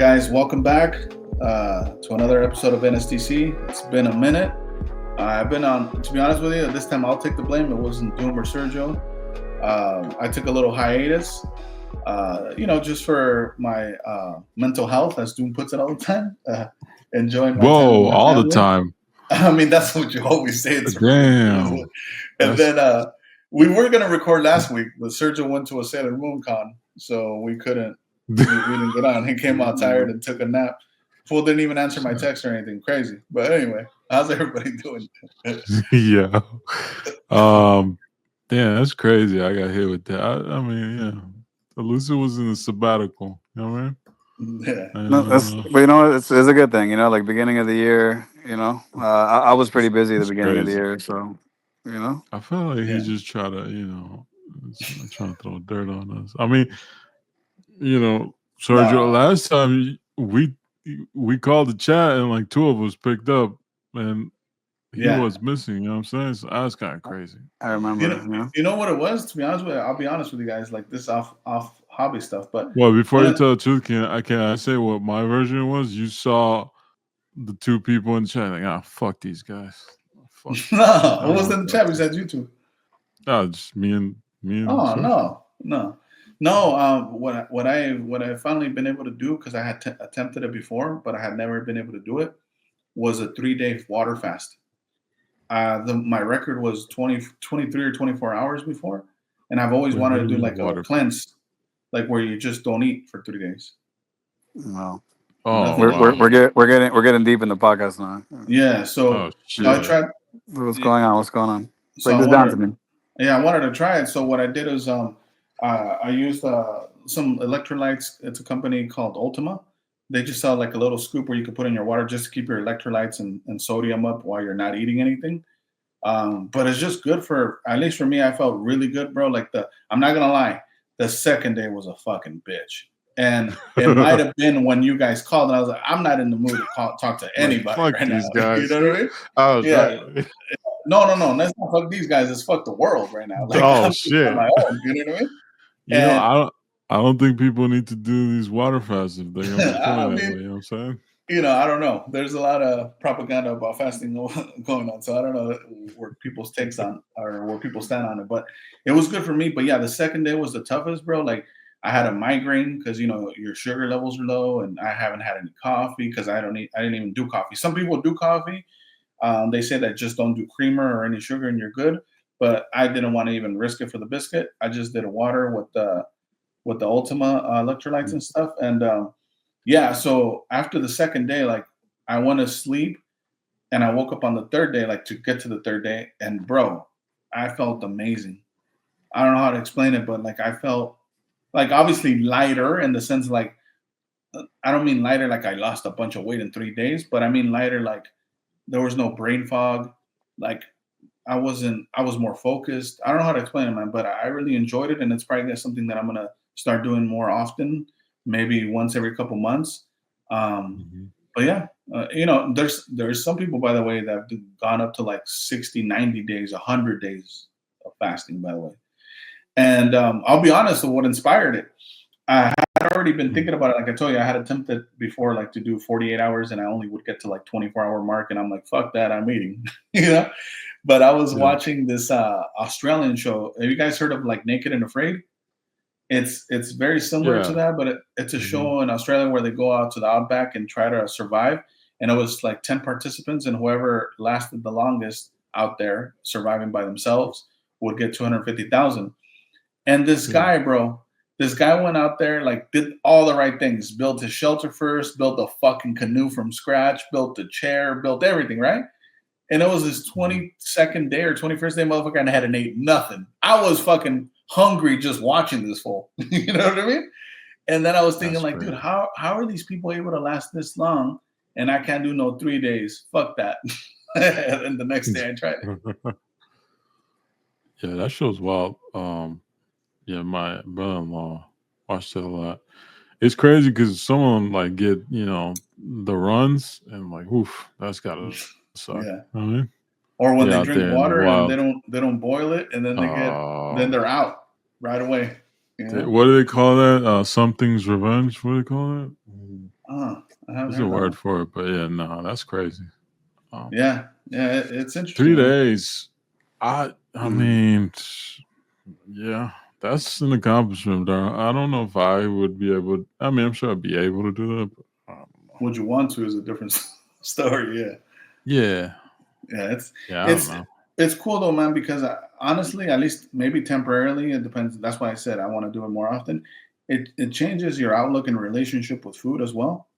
guys, welcome back to another episode of NSDC. It's been a minute. I've been on, to be honest with you, this time I'll take the blame. It wasn't Doom or Sergio. I took a little hiatus, just for my mental health, as Doom puts it all the time. Enjoying my time with my all family. the time. I mean, that's what you always say. It's damn. And then we were going to record last week, but Sergio went to a Sailor Moon con, so we couldn't. We didn't get on. He came out tired and took a nap. Fool didn't even answer my text or anything. Crazy. But anyway, how's everybody doing? Yeah. Damn, that's crazy. I got hit with that. I mean, yeah. Alyssa was in a sabbatical. You know what I mean? Yeah. No, but you know what? It's a good thing. You know, like beginning of the year. You know, I was pretty busy at the beginning of the year, so you know. I felt like he just tried to, trying to throw dirt on us. I mean, Sergio, last time we called the chat and like two of us picked up and he was missing, you know what I'm saying? So that's kind of crazy. I remember. You know what it was? To be honest with you, I'll be honest with you guys, like this off hobby stuff. But before you tell the truth, can I say what my version was? You saw the two people in the chat like, fuck these guys. No, it wasn't in the chat. We said YouTube. Oh, just me and. Oh no. What I finally been able to do, because I had attempted it before, but I had never been able to do it, was a 3-day water fast. My record was 23 or 24 hours before, and I've always wanted to do like a cleanse, like where you just don't eat for 3 days. No. Oh, we're getting deep in the podcast now. Yeah, so I tried. What's going on? Break this down to me. Yeah, I wanted to try it. So what I did is I used some electrolytes. It's a company called Ultima. They just sell like a little scoop where you can put in your water just to keep your electrolytes and sodium up while you're not eating anything. But it's just good for, at least for me, I felt really good, bro. Like I'm not gonna lie, the second day was a fucking bitch. And it might have been when you guys called and I was like, I'm not in the mood to talk to anybody fuck right these now. Guys. You know what I mean? Oh, yeah. No. Let's not fuck these guys. It's fuck the world right now. Like, I'm shit. On my own, you know what I mean? I don't think people need to do these water fasts if they're gonna be feeling that way. You know what I'm saying? I don't know. There's a lot of propaganda about fasting going on, so I don't know where people's takes on or where people stand on it. But it was good for me. But yeah, the second day was the toughest, bro. Like I had a migraine because your sugar levels are low, and I haven't had any coffee because I didn't even do coffee. Some people do coffee. They say that just don't do creamer or any sugar and you're good. But I didn't want to even risk it for the biscuit. I just did a water with the Ultima electrolytes and stuff. And so after the second day, like I went to sleep and I woke up on the third day, like to get to the third day. And bro, I felt amazing. I don't know how to explain it, but like I felt like obviously lighter in the sense like, I don't mean lighter like I lost a bunch of weight in 3 days, but I mean lighter like there was no brain fog. Like I was more focused. I don't know how to explain it, man, but I really enjoyed it. And it's probably something that I'm going to start doing more often, maybe once every couple months. But yeah, there's some people, by the way, that have gone up to like 60, 90 days, 100 days of fasting, by the way. And I'll be honest with what inspired it. I had already been thinking about it. Like I told you, I had attempted before, like to do 48 hours and I only would get to like 24-hour mark. And I'm like, fuck that, I'm eating, But I was watching this Australian show. Have you guys heard of like Naked and Afraid? It's very similar to that, but it's a show in Australia where they go out to the outback and try to survive. And it was like 10 participants, and whoever lasted the longest out there surviving by themselves would get 250,000. And this guy, bro, went out there, like did all the right things, built his shelter first, built a fucking canoe from scratch, built a chair, built everything, right? And it was his 22nd day or 21st day, motherfucker, and I hadn't ate nothing. I was fucking hungry just watching this fool. You know what I mean? And then I was thinking, like, dude, how are these people able to last this long? And I can't do no 3 days. Fuck that. And the next day I tried it. Yeah, that show's wild. My brother-in-law watched it a lot. It's crazy because someone like get the runs and like, oof, that's gotta suck. Yeah. I mean, or when they drink water and they don't boil it, and then then they're out right away. What do they call that? Something's revenge. What do they call that? I haven't There's a heard that word one. for it, but yeah, no, that's crazy. Yeah, it's interesting. 3 days. I mean, yeah, that's an accomplishment. I don't know if I would be able. I mean, I'm sure I'd be able to do that. But I don't know. Would you want to is a different story. Yeah. Yeah, Yeah, yeah, I don't know. it's cool though, man, because honestly, at least maybe temporarily, it depends. That's why I said I want to do it more often. It changes your outlook and relationship with food as well.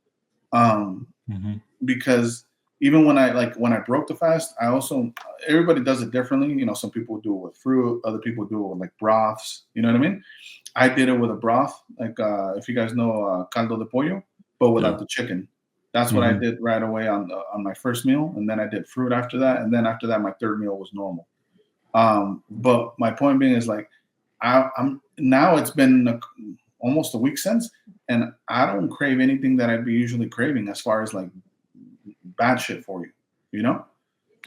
Mhm. Because even when I broke the fast, I also everybody does it differently. You know, some people do it with fruit, other people do it with like broths. You know what I mean? I did it with a broth, like if you guys know caldo de pollo, but without Yeah. the chicken. That's what I did right away on my first meal, and then I did fruit after that, and then after that, my third meal was normal. But my point being is like I'm now it's been almost a week since, and I don't crave anything that I'd be usually craving as far as like bad shit for you. You know,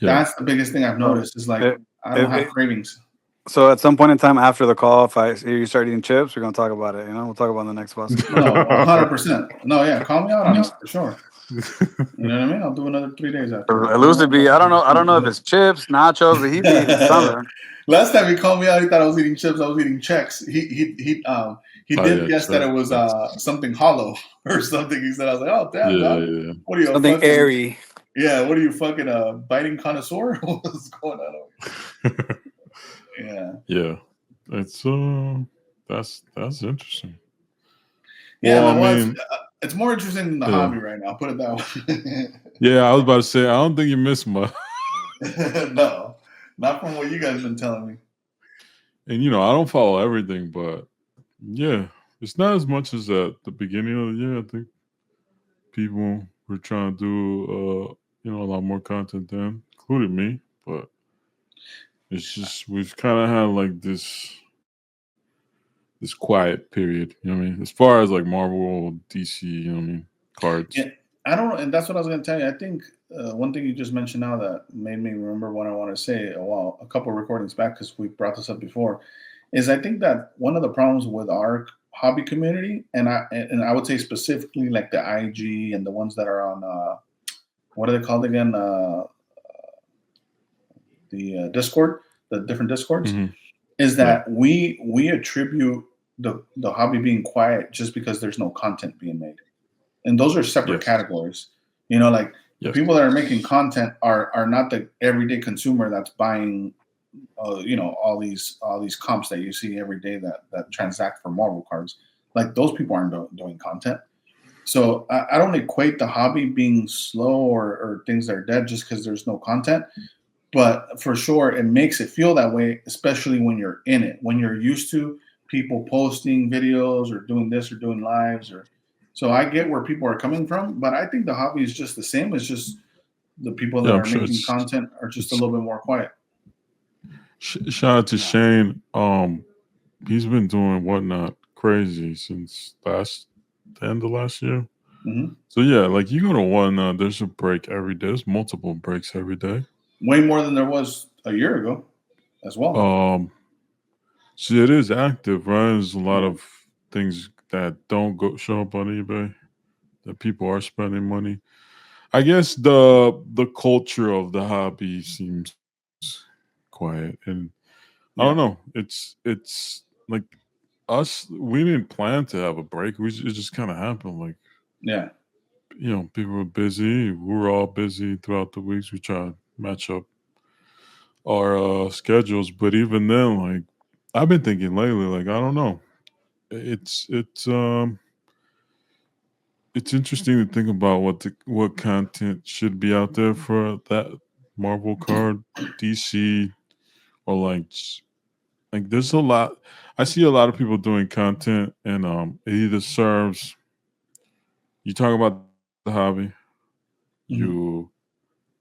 Yeah. that's the biggest thing I've noticed is like If, I don't have if, cravings. so at some point in time after the call, if I see you start eating chips, we're gonna talk about it. You know, we'll talk about it in the next bus. No, 100%. No, yeah, call me out on it for sure. You know what I mean? I'll do another 3 days after that. Elusive be, I don't know if it's chips, nachos, but he be eating something. Last time he called me out, he thought I was eating chips. I was eating checks. He Oh, did yeah, guess that it was checks. something hollow or something. He said, I was like, oh damn, dog. Yeah. What are you Something fucking airy. Yeah, what are you fucking biting connoisseur? What's going on over here? Yeah. Yeah. It's that's interesting. Yeah, Well, I man. Well, mean, it's more interesting than the yeah. hobby right now. Put it that way. Yeah, I was about to say, I don't think you missed much. No, not from what you guys been telling me. And I don't follow everything, but yeah, it's not as much as at the beginning of the year. I think people were trying to do a lot more content then, including me. But it's just we've kind of had like this quiet period. You know what I mean? As far as like Marvel, DC, you know what I mean, cards. Yeah, I don't, and that's what I was going to tell you. I think one thing you just mentioned now that made me remember what I want to say a couple of recordings back, because we brought this up before, is I think that one of the problems with our hobby community, and I would say specifically like the IG and the ones that are on what are they called again? The Discord, the different Discords, Hmm. is Yeah. that we attribute the hobby being quiet just because there's no content being made, and those are separate Yes. categories. You know, like the Yes. people that are making content are not the everyday consumer that's buying, all these comps that you see every day that transact for Marvel cards. Like those people aren't doing content. So I don't equate the hobby being slow or things that are dead just because there's no content. But for sure, it makes it feel that way, especially when you're in it, when you're used to people posting videos or doing this or doing lives or. So I get where people are coming from, but I think the hobby is just the same. It's just the people that Yeah, I'm are sure making content are just a it's little bit more quiet. shout out to Shane. He's been doing Whatnot crazy since the end of last year. Hmm. So yeah, like you go to Whatnot, there's a break every day. There's multiple breaks every day. Way more than there was a year ago, as well. So it is active, right? There's a lot Yeah. of things that don't show up on eBay that people are spending money. I guess the culture of the hobby seems quiet, and I don't Yeah. know. It's like us. We didn't plan to have a break. It just kind of happened. Like Yeah. people were busy. We were all busy throughout the weeks. We try to match up our schedules, but even then, like I've been thinking lately, like I don't know. It's interesting to think about what content should be out there for that Marvel card, DC, or like there's a lot. I see a lot of people doing content, and it either serves you talk about the hobby, Mhm. you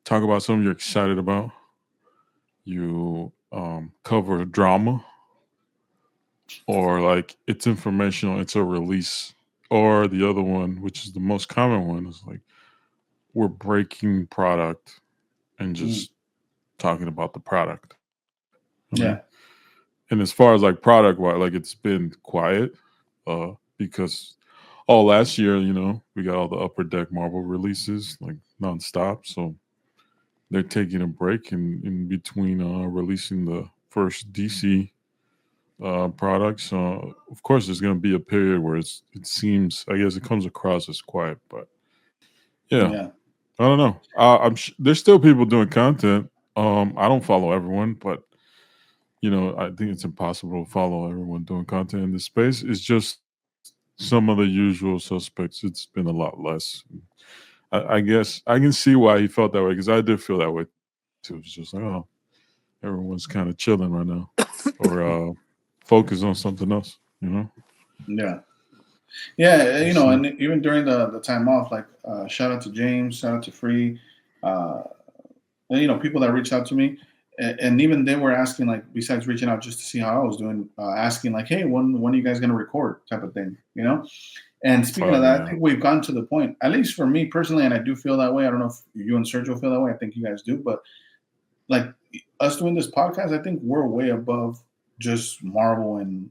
talk about something you're excited about, you cover drama, or like it's informational, it's a release, or the other one, which is the most common one, is like we're breaking product and Mhm. just talking about the product. I mean, Yeah. and as far as like product wise, like it's been quiet because all last year, we got all the Upper Deck Marvel releases like nonstop. So they're taking a break in between releasing the first DC products. Of course, there's going to be a period where it seems, I guess, it comes across as quiet, but yeah. I don't know. There's still people doing content. I don't follow everyone, but I think it's impossible to follow everyone doing content in this space. It's just some of the usual suspects. It's been a lot less. I guess I can see why he felt that way, because I did feel that way too. It's just like, oh, everyone's kind of chilling right now, or focus on something else. Yeah. And even during the time off, like shout out to James, shout out to Free, and, people that reached out to me, and even they were asking, like, besides reaching out just to see how I was doing, asking like, hey, when are you guys going to record, type of thing, And speaking of that, I think we've gotten to the point, at least for me personally, and I do feel that way. I don't know if you and Sergio feel that way. I think you guys do, but like us doing this podcast, I think we're way above just Marvel and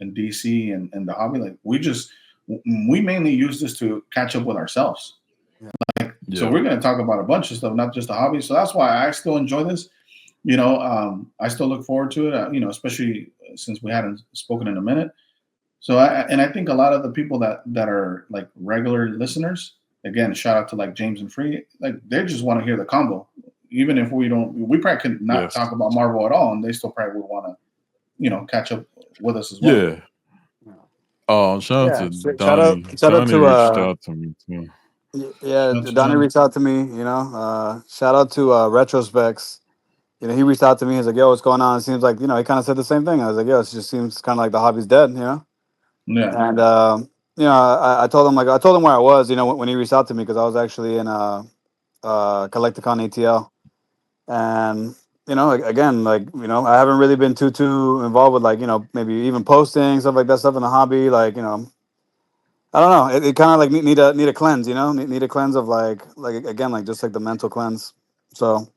DC and the hobby. Like we mainly use this to catch up with ourselves. So we're going to talk about a bunch of stuff, not just the hobby. So that's why I still enjoy this. I still look forward to it. Especially since we hadn't spoken in a minute. So I think a lot of the people that are like regular listeners, again, shout out to like James and Free, like they just want to hear the combo. Even if we probably could not talk about Marvel at all, and they still probably would want to, catch up with us as well. Yeah. Oh, shout out to Donnie. Donnie reached out to me too. Yeah, Donnie reached out to me. Shout out to Retrospecs. He reached out to me. He's like, "Yo, what's going on?" It seems like he kind of said the same thing. I was like, "Yo, it just seems kind of like the hobby's dead." Yeah. And I told him where I was. When he reached out to me, because I was actually in Collecticon ATL. And again, like I haven't really been too involved with like maybe even posting stuff like that, stuff in the hobby. Like I don't know. It kind of like need a cleanse. Need a cleanse of like again, like just like the mental cleanse. So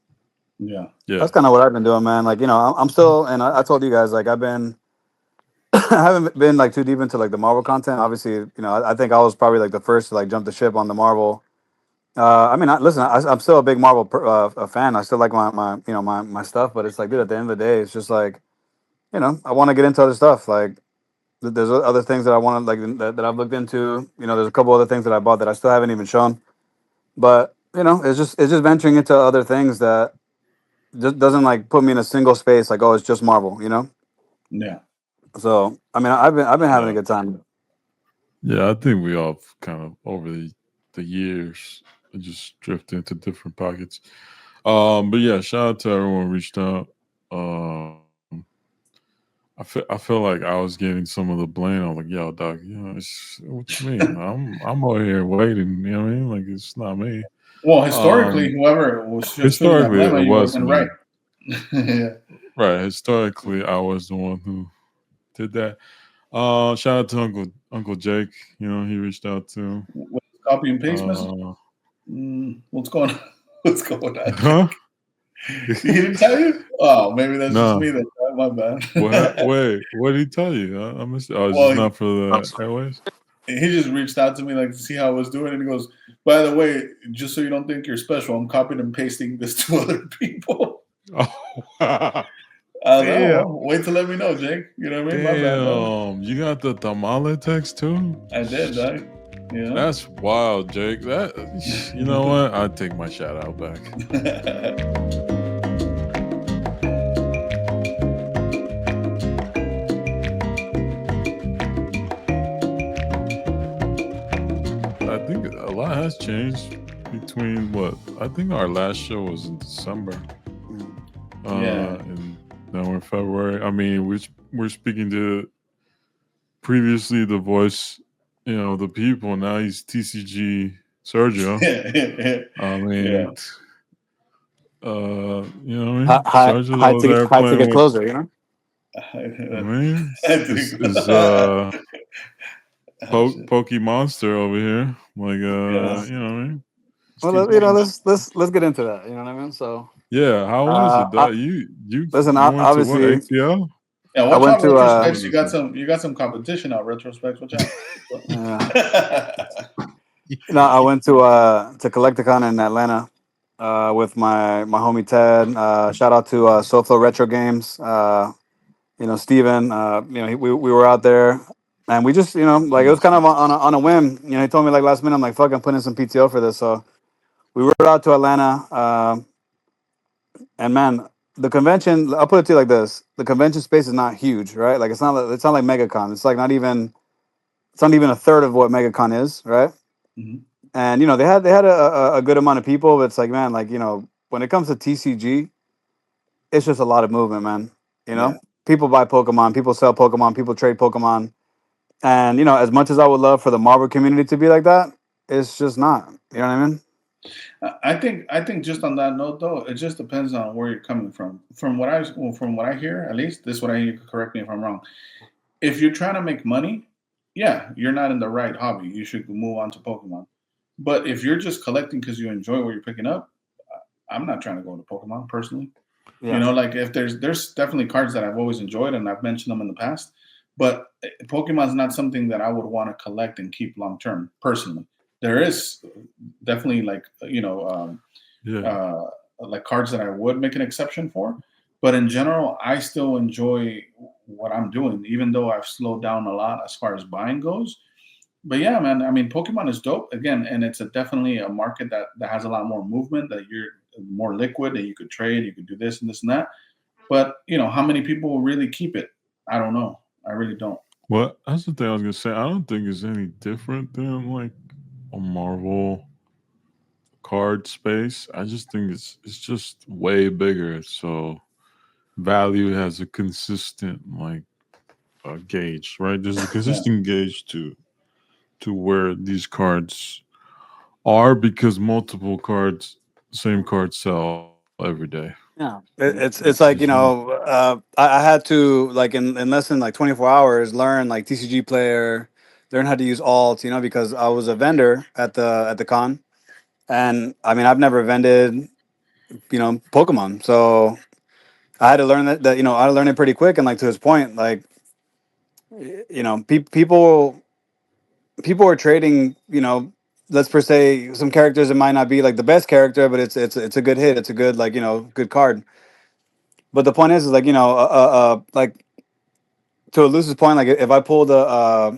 yeah, that's kind of what I've been doing, man. Like I'm still, and I told you guys, like I've been I haven't been like too deep into like the Marvel content. Obviously, I think I was probably like the first to like jump the ship on the Marvel. I mean, listen, I'm still a big Marvel fan. I still like my stuff, but it's like, dude, at the end of the day, it's just like, I want to get into other stuff. Like, there's other things that I want to like that I've looked into. There's a couple other things that I bought that I still haven't even shown. But it's just venturing into other things that just doesn't like put me in a single space. Like, oh, it's just Marvel. Yeah. So I mean, I've been having a good time. Yeah, I think we all kind of over the years just drift into different pockets. But yeah, shout out to everyone who reached out. I feel like I was getting some of the blame. I was like, "Yo, dog, what you mean? I'm over here waiting. You know what I mean? Like it's not me." Well, historically, whoever was historically it was me. Right. Yeah. Right. Historically, I was the one who did that. Shout out to Uncle Jake. He reached out to. Copy and paste message. What's going on? What's going on? Huh? He didn't tell you? Oh, maybe that's just me. Then my bad. Wait, what did he tell you? I missed it. Oh, it's not for the airways. He just reached out to me like to see how I was doing, and he goes, "By the way, just so you don't think you're special, I'm copying and pasting this to other people." Oh, I was like, well, wait to let me know, Jake. You know what I mean? Damn, you got the tamale text too? I did, dog. Yeah. That's wild, Jake. You know what? I'd take my shout out back. I think a lot has changed between I think our last show was in December. And now we're in February. I mean, we're speaking to previously the voice, the people. Now he's TCG Sergio. I mean, you know what I mean? High ticket closer, I mean, Pokey Monster over here, like you know what I mean. Well, let's get into that. You know what I mean? So yeah, how was it? You listen, went obviously, to what, ATL? Yeah, I watch went out, to retrospects. You got some competition out, retrospects. Watch out. no, I went to Collecticon in Atlanta with my homie Ted. Shout out to SoFlo Retro Games. You know, Steven, you know, we were out there, and we just, you know, like it was kind of on a whim. You know, he told me like last minute, I'm like, fuck, I'm putting in some PTO for this. So we rode out to Atlanta, and man, the convention. I'll put it to you like this: the convention space is not huge, right? Like it's not like MegaCon. It's like it's not even a third of what MegaCon is, right? Mhm. And you know, they had a good amount of people, but it's like, man, like, you know, when it comes to TCG, it's just a lot of movement, man. You know, Yeah. people buy Pokemon, people sell Pokemon, people trade Pokemon. And you know, as much as I would love for the Marvel community to be like that, it's just not. You know what I mean? I think just on that note though, it just depends on where you're coming from. From what I hear, at least this is what I hear. You can correct me if I'm wrong. If you're trying to make money, yeah, you're not in the right hobby. You should move on to Pokemon. But if you're just collecting because you enjoy what you're picking up, I'm not trying to go into Pokemon personally. You Yeah. know, like if there's definitely cards that I've always enjoyed and I've mentioned them in the past, but Pokemon's not something that I would want to collect and keep long term personally. There is definitely like Yeah. like cards that I would make an exception for, but in general, I still enjoy what I'm doing, even though I've slowed down a lot as far as buying goes. But yeah, man, I mean, Pokemon is dope again, and it's definitely a market that has a lot more movement. That you're more liquid, that you could trade, you could do this and this and that. But you know, how many people will really keep it? I don't know. I really don't. Well, that's the thing I was gonna say. I don't think it's any different than like a Marvel card space. I just think it's just way bigger. So value has a consistent like gauge, right? There's a Yeah, consistent gauge to where these cards are because multiple cards, same cards sell every day. Yeah. yeah, It's like, you know, I had to like in less than like 24 hours learn like TCG player, learn how to use alt, you know, because I was a vendor at the con. And I mean, I've never vended, you know, Pokemon. So I had to learn that you know, I learned it pretty quick. And like to his point, like, you know, people are trading, you know, let's per se some characters that might not be like the best character, but it's a good hit. It's a good, like, you know, good card. But the point is like, you know, like to Luce's point, like if I pulled uh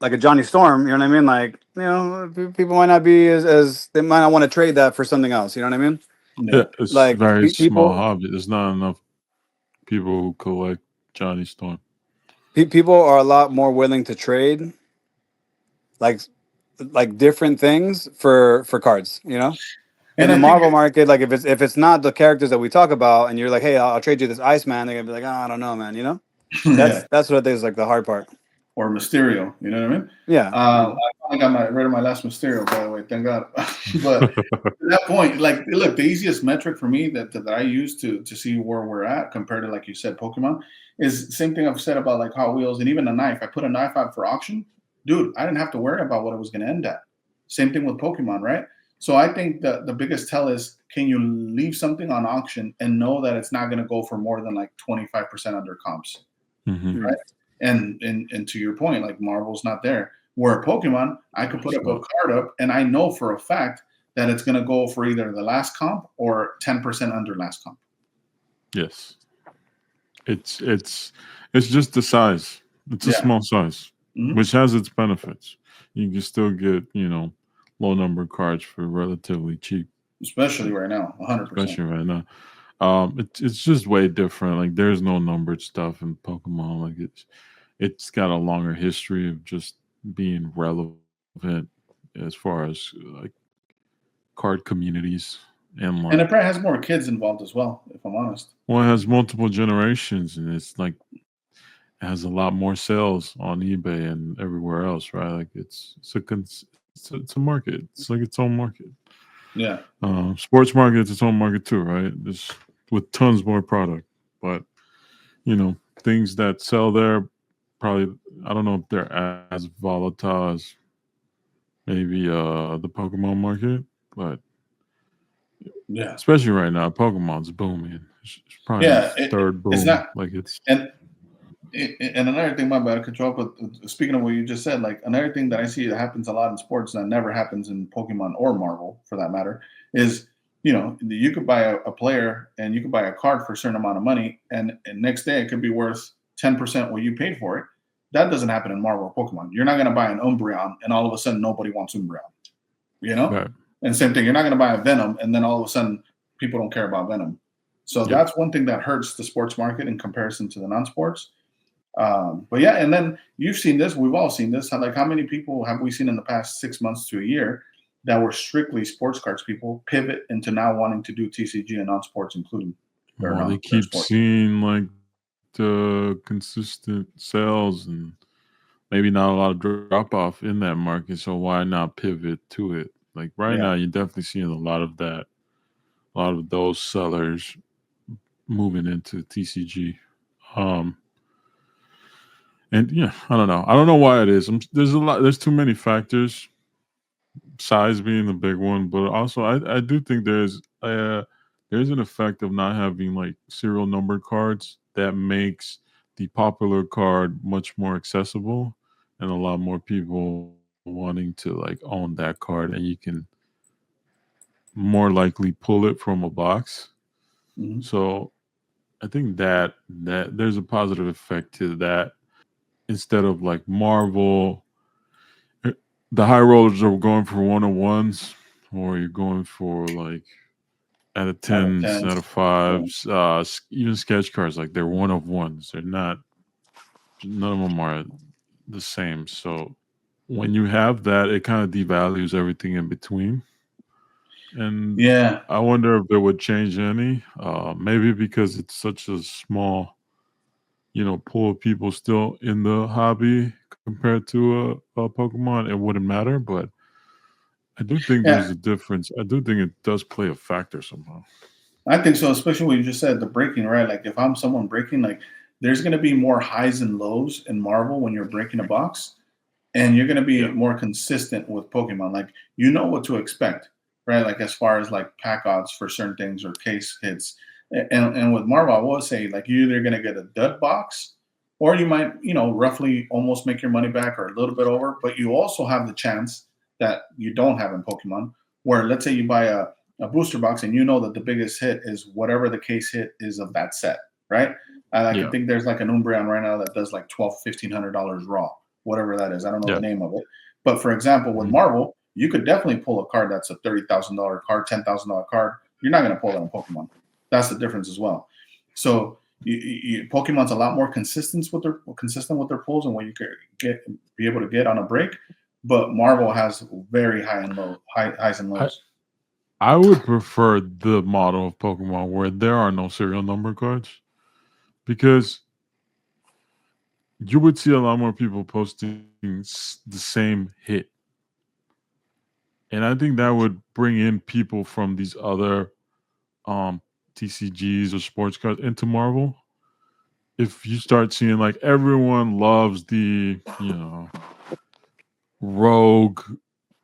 like a Johnny Storm, you know what I mean? Like, you know, people might not be as they might not want to trade that for something else. You know what I mean? Yeah, yeah, it's Like very small people hobby. There's not enough people who collect Johnny Storm. people are a lot more willing to trade like different things for cards. You know? In and the I think Marvel market, like if it's not the characters that we talk about, and you're like, hey, I'll trade you this Iceman, they're gonna be like, oh, I don't know, man. You know, yeah, that's what I think is like the hard part. or Mysterio. You know what I mean? Yeah, I finally got rid of my last Mysterio, by the way. Thank God. But to that point, like, look, the easiest metric for me that I use to see where we're at compared to, like you said, Pokemon is the same thing I've said about like Hot Wheels and even a knife. I put a knife out for auction, dude. I didn't have to worry about what it was going to end at. Same thing with Pokemon, right? So I think the biggest tell is, can you leave something on auction and know that it's not going to go for more than like 25% under comps, Hmm. right? And to your point, like Marvel's not there. Where Pokemon, I could put It's up a not. card up, and I know for a fact that it's going to go for either the last comp or 10% under last comp. Yes, it's it's it's just the size. It's a Yeah, small size, hmm, which has its benefits. You can still get low number cards for relatively cheap, especially right now, 100%. especially right now. It's just way different. Like there's no numbered stuff in Pokemon. Like it's got a longer history of just being relevant as far as like card communities and And like it probably has more kids involved as well, if I'm honest. well, it has multiple generations and it's like has a lot more sales on eBay and everywhere else, right? Like it's a market. It's like its own market. Yeah, Sports market, it's its own market too, right? It's with tons more product, but things that sell there probably I don't know if they're as volatile as maybe the Pokemon market, but yeah, especially right now, Pokemon's booming. It's probably Yeah, its third it's boom. not. Like it's And and another thing, my bad, cut you off. But speaking of what you just said, like another thing that I see that happens a lot in sports that never happens in Pokemon or Marvel, for that matter, is you could buy a player and you could buy a card for a certain amount of money, and next day it could be worth 10% what you paid for it. That doesn't happen in Marvel or Pokemon. You're not going to buy an Umbreon and all of a sudden nobody wants Umbreon, you know. right. And same thing, you're not going to buy a Venom and then all of a sudden people don't care about Venom. So Yeah. that's one thing that hurts the sports market in comparison to the non-sports. But yeah, and then you've seen this. We've all seen this. Like, how many people have we seen in the past 6 months to a year that were strictly sports cards people pivot into now wanting to do TCG and non-sports, including their Well, they their keep sports? seeing like the consistent sales and maybe not a lot of drop off in that market. So why not pivot to it? Like right Yeah, now, you're definitely seeing a lot of that, a lot of those sellers moving into TCG. Um, and yeah, I don't know. I don't know why it is. There's a lot. There's too many factors. Size being the big one, but also I do think there's an effect of not having like serial number cards that makes the popular card much more accessible and a lot more people wanting to like own that card, and you can more likely pull it from a box. hmm So I think that there's a positive effect to that instead of like Marvel. eh, The high rollers are going for 101s, or you're going for like out of out of tens, out of tens. Yeah, fives, even sketch cards, like they're one of ones. They're not, none of them are the same. So when you have that, it kind of devalues everything in between. And yeah, I wonder if it would change any. Maybe because it's such a small, pool of people still in the hobby compared to a Pokemon, it wouldn't matter. But I do think yeah. there's a difference. I do think it does play a factor somehow. I think so, especially what you just said, the breaking, right? Like if I'm someone breaking, like there's going to be more highs and lows in Marvel when you're breaking a box, and you're going to be Yeah. more consistent with Pokemon. Like you know what to expect, right? Like as far as like pack odds for certain things or case hits. And with Marvel, I will say like you're either going to get a dud box, or you might roughly almost make your money back or a little bit over. But you also have the chance that you don't have in Pokemon, where let's say you buy a booster box and you know that the biggest hit is whatever the case hit is of that set, right? And I can Yeah. think there's like an Umbreon right now that does like $1,200-$1,500 raw, whatever that is. I don't know the Yeah. name of it. But for example, with Mhm. Marvel, you could definitely pull a card that's a $30,000 card, $10,000 card. You're not going to pull that in Pokemon. That's the difference as well. So Pokemon's a lot more consistent with their pulls and what you could be able to get on a break. But Marvel has very highs and I, lows. I would prefer the model of Pokemon where there are no serial number cards because you would see a lot more people posting the same hit. And I think that would bring in people from these other um, TCGs or sports cards into Marvel. If you start seeing like everyone loves the, rogue,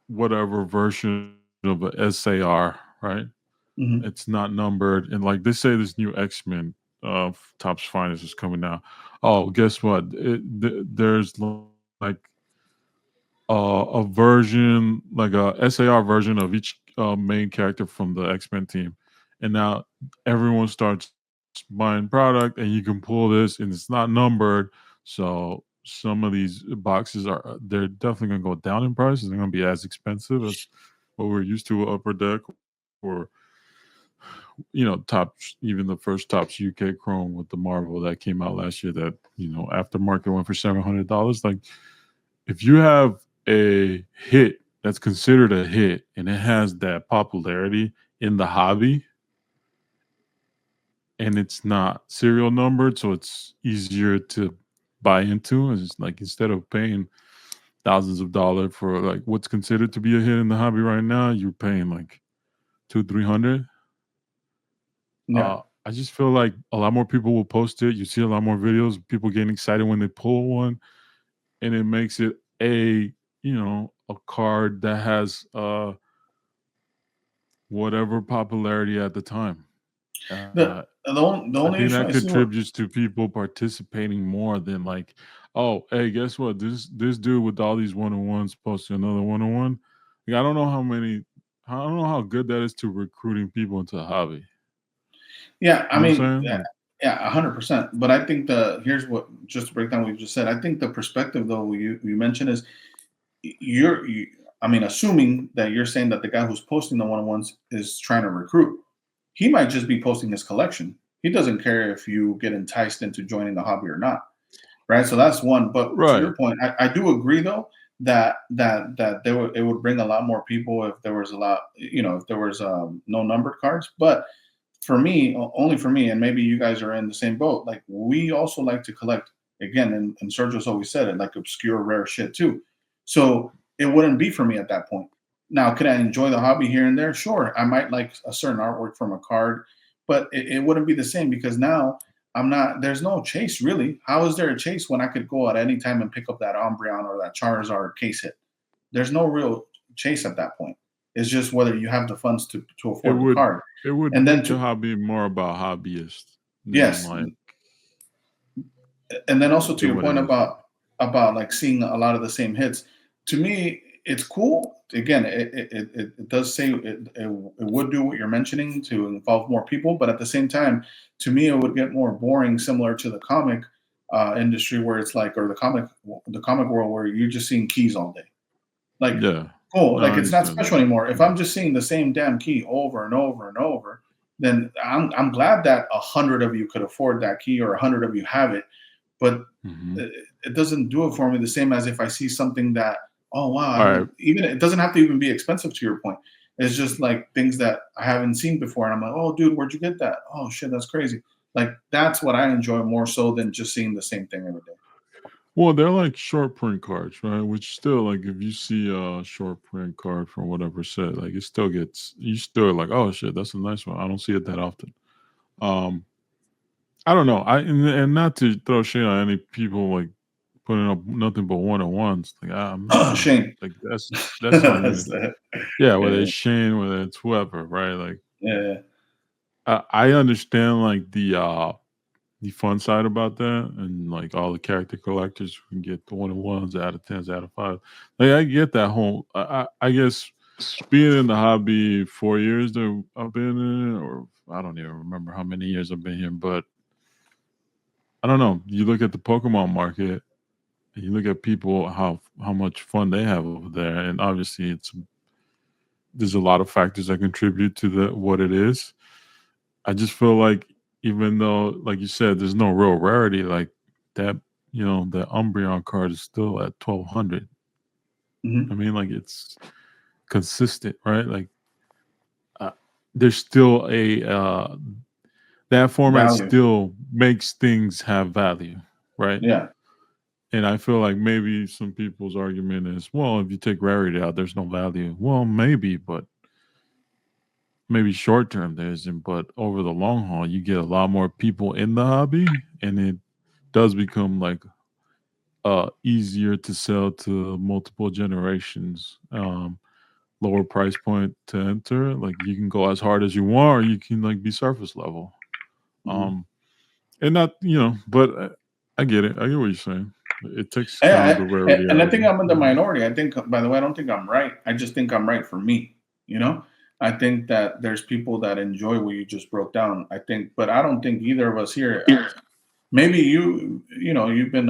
whatever version of a SAR, right? Hmm. It's not numbered, and like they say, this new X-Men Topps Finest is coming out. Oh, guess what? There's like a version, like a SAR version of each main character from the X-Men team, and now everyone starts buying product, and you can pull this, and it's not numbered. So some of these boxes they're definitely gonna go down in price. They're gonna be as expensive as what we're used to with Upper Deck or Tops, even the first Tops UK Chrome with the Marvel that came out last year that, aftermarket went for $700. Like, if you have a hit that's considered a hit and it has that popularity in the hobby and it's not serial numbered, so it's easier to buy into. It's like instead of paying thousands of dollars for like what's considered to be a hit in the hobby right now, you're paying like 200-300. Yeah. I just feel like a lot more people will post it. You see a lot more videos, people getting excited when they pull one, and it makes it a card that has whatever popularity at the time. The The I only think issue that I see with contributes to people participating more than like, oh, hey, guess what? This dude with all these 1-on-ones posted another 1-on-one. Like, I don't know I don't know how good that is to recruiting people into a hobby. yeah, I You know what I'm mean, saying? Like, yeah, 100%. But I think here's what, just to break down what you just said. I think the perspective though you mentioned is you, I mean, assuming that you're saying that the guy who's posting the one-on-ones is trying to recruit, he might just be posting his collection. He doesn't care if you get enticed into joining the hobby or not, right? So that's one. But to right. your point, I do agree though that it would bring a lot more people if there was a lot, if there was no numbered cards. But for me, only for me, and maybe you guys are in the same boat. Like we also like to collect again, and Sergio's always said it, like obscure, rare shit too. So it wouldn't be for me at that point. Now, could I enjoy the hobby here and there? Sure, I might like a certain artwork from a card, but it wouldn't be the same because now I'm not. There's no chase really. How is there a chase when I could go at any time and pick up that Umbreon or that Charizard case hit? There's no real chase at that point. It's just whether you have the funds to It afford the would card. it would And then make the hobby more about hobbyists than yes, like and then also to to your what it point is. about like seeing a lot of the same hits. To me, it's cool. Again, it does say it would do what you're mentioning to involve more people, but at the same time, to me, it would get more boring, similar to the comic industry, where it's like, or the comic world, where you're just seeing keys all day. Like, Yeah. cool. No, I Like it's not understand special that. anymore. If Yeah. I'm just seeing the same damn key over and over and over, then I'm glad that 100 of you could afford that key or 100 of you have it. But Mhm. it doesn't do it for me the same as if I see something that, oh wow, I All right. don't even, it doesn't have to even be expensive to your point. It's just like things that I haven't seen before. And I'm like, oh dude, where'd you get that? Oh shit, that's crazy. Like that's what I enjoy more so than just seeing the same thing every day. Well, they're like short print cards, right? Which still, like, if you see a short print card from whatever set, like, it still gets you still like, oh shit, that's a nice one. I don't see it that often. Um, I don't know. And not to throw shade on any people like putting up nothing but 1-on-ones. Like, Shane. like that's on you. That's the- Yeah, whether yeah, it's Shane, whether it's whoever, right? Like, yeah, I understand like the fun side about that, and like all the character collectors who can get the 1-on-ones out of tens, out of five. Like, I get that whole. I guess being in the hobby 4 years that I've been in it, or I don't even remember how many years I've been here, but I don't know. You look at the Pokemon market, and you look at people how much fun they have over there, and obviously there's a lot of factors that contribute to the what it is. I just feel like even though, like you said, there's no real rarity, like that, the Umbreon card is still at 1,200. I hmm mean, like it's consistent, right? Like uh, there's still that format value. still makes things have value, right? Yeah, And I feel like maybe some people's argument is, well, if you take rarity out, there's no value. Well, maybe, but maybe short term there isn't. But over the long haul, you get a lot more people in the hobby, and it does become like easier to sell to multiple generations. Lower price point to enter. Like you can go as hard as you want, or you can like be surface level. hmm Um, and not but I get it. I get what you're saying. It takes kind of yeah. the rarity And out I of think it. I'm in the Mhm. minority. I think, by the way, I don't think I'm right. I just think I'm right for me. You know, I think that there's people that enjoy what you just broke down. I think, but I don't think either of us here. Maybe you've been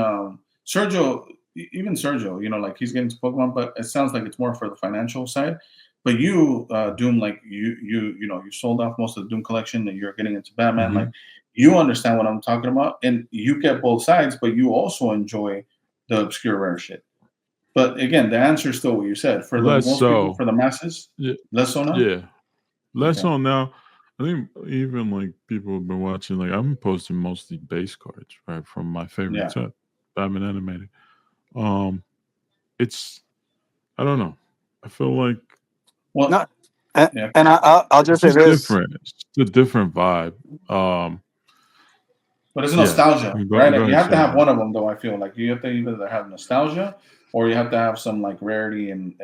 Sergio, even Sergio, like he's getting to Pokemon, but it sounds like it's more for the financial side. But you, Doom, like you sold off most of the Doom collection and you're getting into Batman. Like Mhm. you understand what I'm talking about, and you get both sides, but you also enjoy the obscure rare shit. But again, the answer is still what you said. For the Less most people, so. for the masses, Yeah. less so now. Yeah. Less Okay. on now. I think even like people have been watching. Like I'm posting mostly base cards, right, from my favorite Yeah. set, Batman animated. Um, it's I don't know. I feel like Well, No, and, yeah. and I'll it's just say just this. different. It's just a different vibe. Um, But it's yeah. nostalgia, Go right? go Like you ahead, have to have Sergio. one of them, though. I feel like you have to either have nostalgia, or you have to have some like rarity and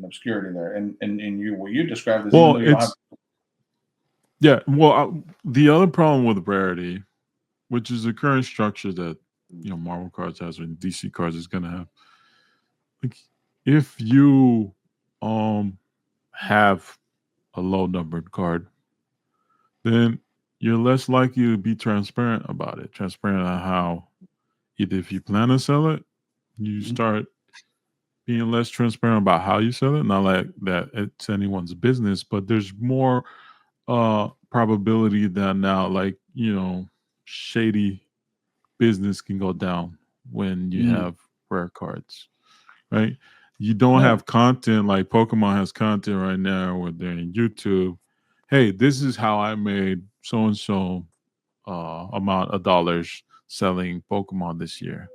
obscurity there. And you, what you described is even Well, though you don't have, it's Yeah. Well, the other problem with rarity, which is the current structure that Marvel cards has or DC cards is gonna have, like if you have a low numbered card, then you're less likely to be transparent about it. Transparent on how either if you plan to sell it, you Mhm. start being less transparent about how you sell it. Not like that it's anyone's business, but there's more probability that now, like, shady business can go down when you Mm. have rare cards, right? You don't Yeah. have content like Pokemon has content right now where they're in YouTube. Hey, this is how I made so and so amount of dollars selling Pokemon this year,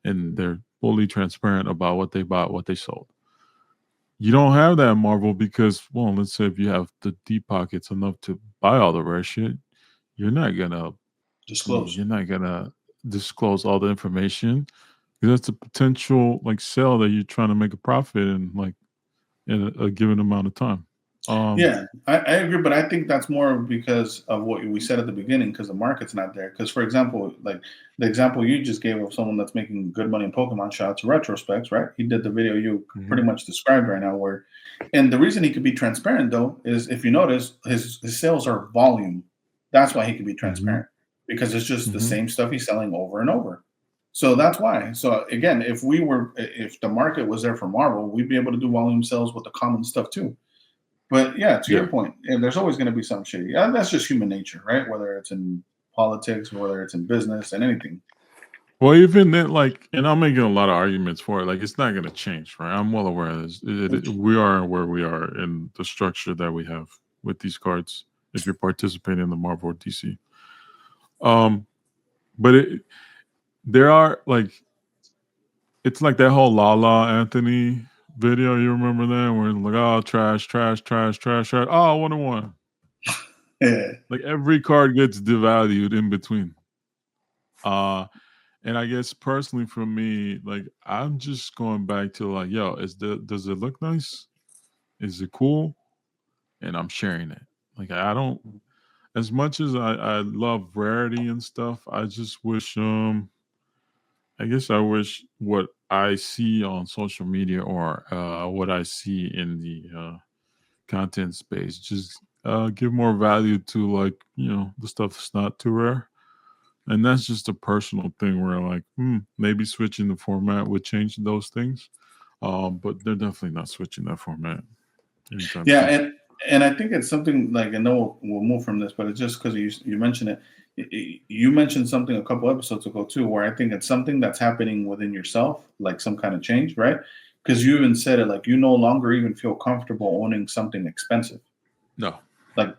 and they're fully transparent about what they bought, what they sold. You don't have that in Marvel because, well, let's say if you have the deep pockets enough to buy all the rare shit, you're not gonna Disclose. you're not gonna disclose all the information because that's a potential like sale that you're trying to make a profit in, like in a given amount of time. Um, Yeah, I agree, but I think that's more because of what we said at the beginning, because the market's not there. Because, for example, like the example you just gave of someone that's making good money in Pokemon, shout out to Retrospects, right? He did the video you pretty mhm, much described right now, and the reason he could be transparent though is if you notice his sales are volume. That's why he can be mhm, transparent because it's just the mhm. same stuff he's selling over and over. So that's why. So again, if the market was there for Marvel, we'd be able to do volume sales with the common stuff too. But yeah, to your Yeah. point, and there's always going to be some shady. And that's just human nature, right? Whether it's in politics, whether it's in business, and anything. Well, even then, like, and I'm making a lot of arguments for it. Like, it's not going to change, right? I'm well aware of this. We are where we are in the structure that we have with these cards. If you're participating in the Marvel or DC, um, but there are like, it's like that whole La La Anthony video. You remember that where it's like, oh, trash, trash, trash, trash, trash. Oh, 101. Yeah. Like every card gets devalued in between. Uh, And I guess personally for me, like I'm just going back to like, yo, does it look nice? Is it cool? And I'm sharing it. Like I don't, as much as I love rarity and stuff, I just wish I guess I wish what I see on social media or what I see in the content space just give more value to, like, the stuff that's not too rare. And that's just a personal thing where like, maybe switching the format would change those things. But they're definitely not switching that format anytime Yeah, soon. and I think it's something like I know we'll move from this, but it's just because you mentioned it. You mentioned something a couple episodes ago too, where I think it's something that's happening within yourself, like some kind of change, right? Because you even said it, like you no longer even feel comfortable owning something expensive. No, Like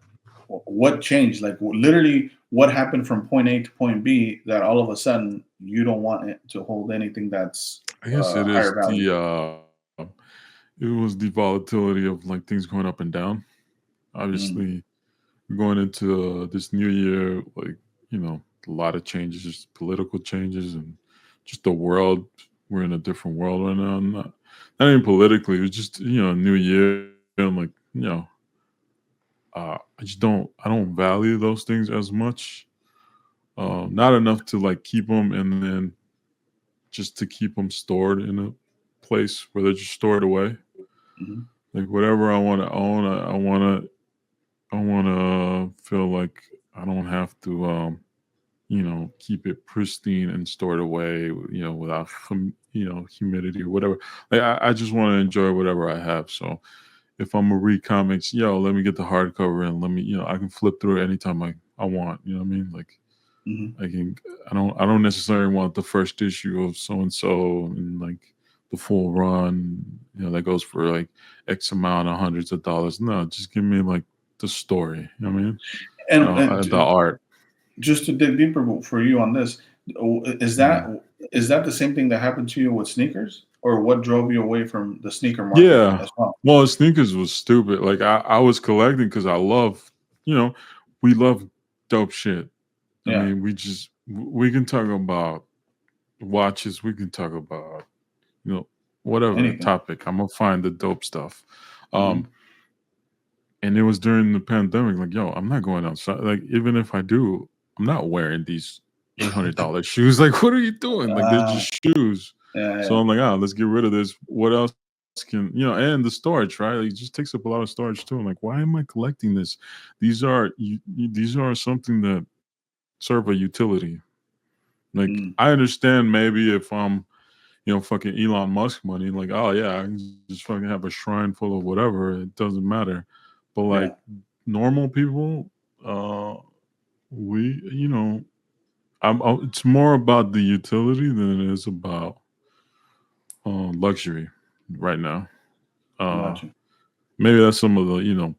what changed? Like literally, what happened from point A to point B that all of a sudden you don't want it to hold anything that's I guess it is higher value? it was the volatility of like things going up and down. Mm, Obviously, we're going into this new year, like, a lot of changes, just political changes, and just the world. We're in a different world right now. Not even politically. It's just a new year, and like I don't value those things as much. Not enough to like keep them, and then just to keep them stored in a place where they're just stored away. mhm. Like whatever I want to own, I want to feel like I don't have to keep it pristine and stored away, without humidity or whatever. Like I just want to enjoy whatever I have. So if I'm a read comics, let me get the hardcover and let me, I can flip through it anytime I want. You know what I mean? Like Mhm. I can I don't necessarily want the first issue of so and so and like the full run, that goes for like X amount of hundreds of dollars. No, just give me like the story. You know what I mean? And The art. just to dig deeper for you on this, Mhm. is that the same thing that happened to you with sneakers, or what drove you away from the sneaker market Yeah. as well? Well, sneakers was stupid. Like I was collecting because I love, you know, we love dope shit. I Yeah, mean, we can talk about watches. We can talk about, whatever anything. topic. I'm gonna find the dope stuff. Hmm. Um, And it was during the pandemic. Like, yo, I'm not going outside. Like, even if I do, I'm not wearing these $800 shoes. Like, what are you doing? Like, they're just shoes. So yeah. I'm like, let's get rid of this. What else can and the storage, right? Like, it just takes up a lot of storage too. I'm like, why am I collecting this? These are something that serve a utility. Like, I understand maybe if I'm fucking Elon Musk money, like, oh yeah, I can just fucking have a shrine full of whatever. It doesn't matter. But like normal people, we, it's more about the utility than it is about luxury right now. Gotcha. Maybe that's some of the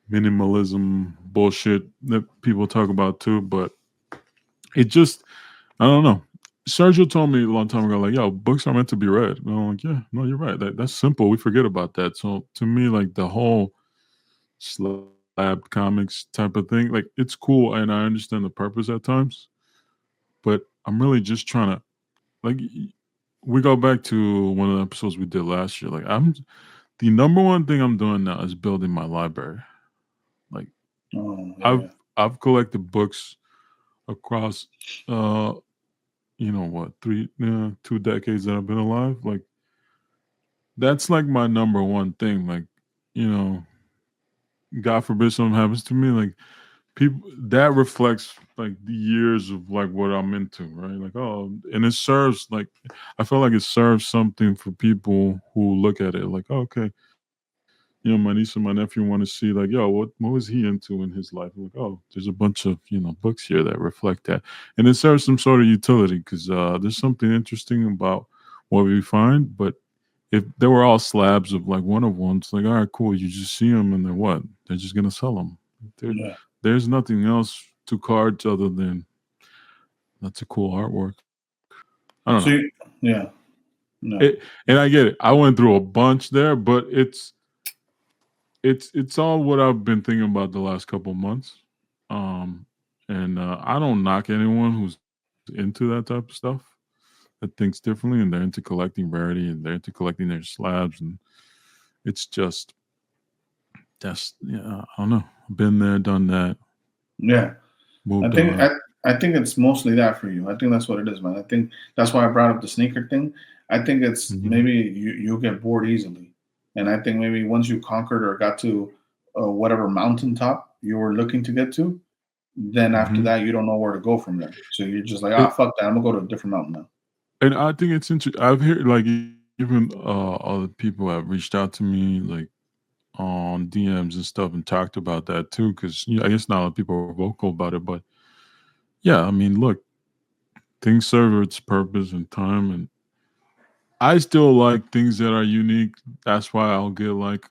minimalism bullshit that people talk about too, but it just, I don't know. Sergio told me a long time ago, like, yo, books are meant to be read. And I'm like, yeah, no, you're right. That's simple. We forget about that. So to me, like, the whole slab comics type of thing, like, it's cool and I understand the purpose at times, but I'm really just trying to, like, we go back to one of the episodes we did last year. Like, the number one thing I'm doing now is building my library. Like, I've collected books across what, 2 decades that I've been alive. Like, that's like my number one thing. Like, God forbid something happens to me, like, people, that reflects like the years of like what I'm into, right? Like, and it serves, like, I feel like it serves something for people who look at it like, okay, my niece and my nephew want to see, like, yo, what was he into in his life? Like, there's a bunch of books here that reflect that, and it serves some sort of utility because there's something interesting about what we find. But if they were all slabs of like one of ones, like, all right, cool, you just see them and then what? They're just gonna sell them. There's nothing else to cards other than that's a cool artwork. I don't know. No. And I get it. I went through a bunch there, but it's all what I've been thinking about the last couple months. And I don't knock anyone who's into that type of stuff, that thinks differently, and they're into collecting rarity and they're into collecting their slabs, and it's just I don't know. Been there, done that. Yeah. Moved I think it's mostly that for you. I think that's what it is, man. I think that's why I brought up the sneaker thing. I think it's maybe you'll get bored easily. And I think maybe once you conquered or got to whatever mountaintop you were looking to get to, then after that, you don't know where to go from there. So you're just like, fuck that. I'm going to go to a different mountain now. And I think it's interesting. I've heard, like, even other people have reached out to me, like, on DMs and stuff, and talked about that too. Because I guess not a lot of people are vocal about it, but yeah, I mean, look, things serve its purpose and time, and I still like things that are unique. That's why I'll get like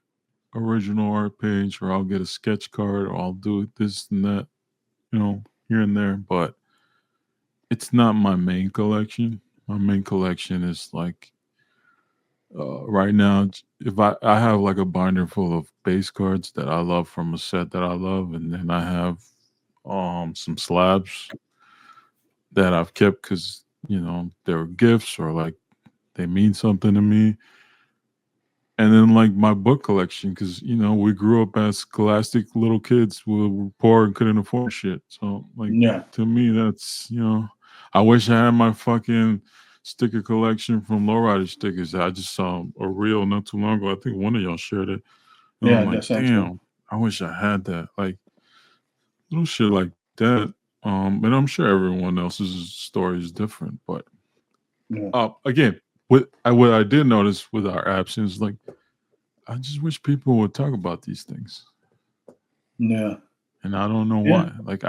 original art page, or I'll get a sketch card, or I'll do this and that, here and there. But it's not my main collection. My main collection is like, right now, if I have like a binder full of base cards that I love from a set that I love, and then I have some slabs that I've kept because they were gifts, or like they mean something to me. And then like my book collection, because we grew up as scholastic little kids who were poor and couldn't afford shit. So like, to me, that's I wish I had my fucking sticker collection from Lowrider Stickers. I just saw a reel not too long ago. I think one of y'all shared it. And I'm like, damn, I wish I had that. Like, little shit like that. And I'm sure everyone else's story is different, but again, what I did notice with our absence, like, I just wish people would talk about these things. Yeah. And I don't know why. Like,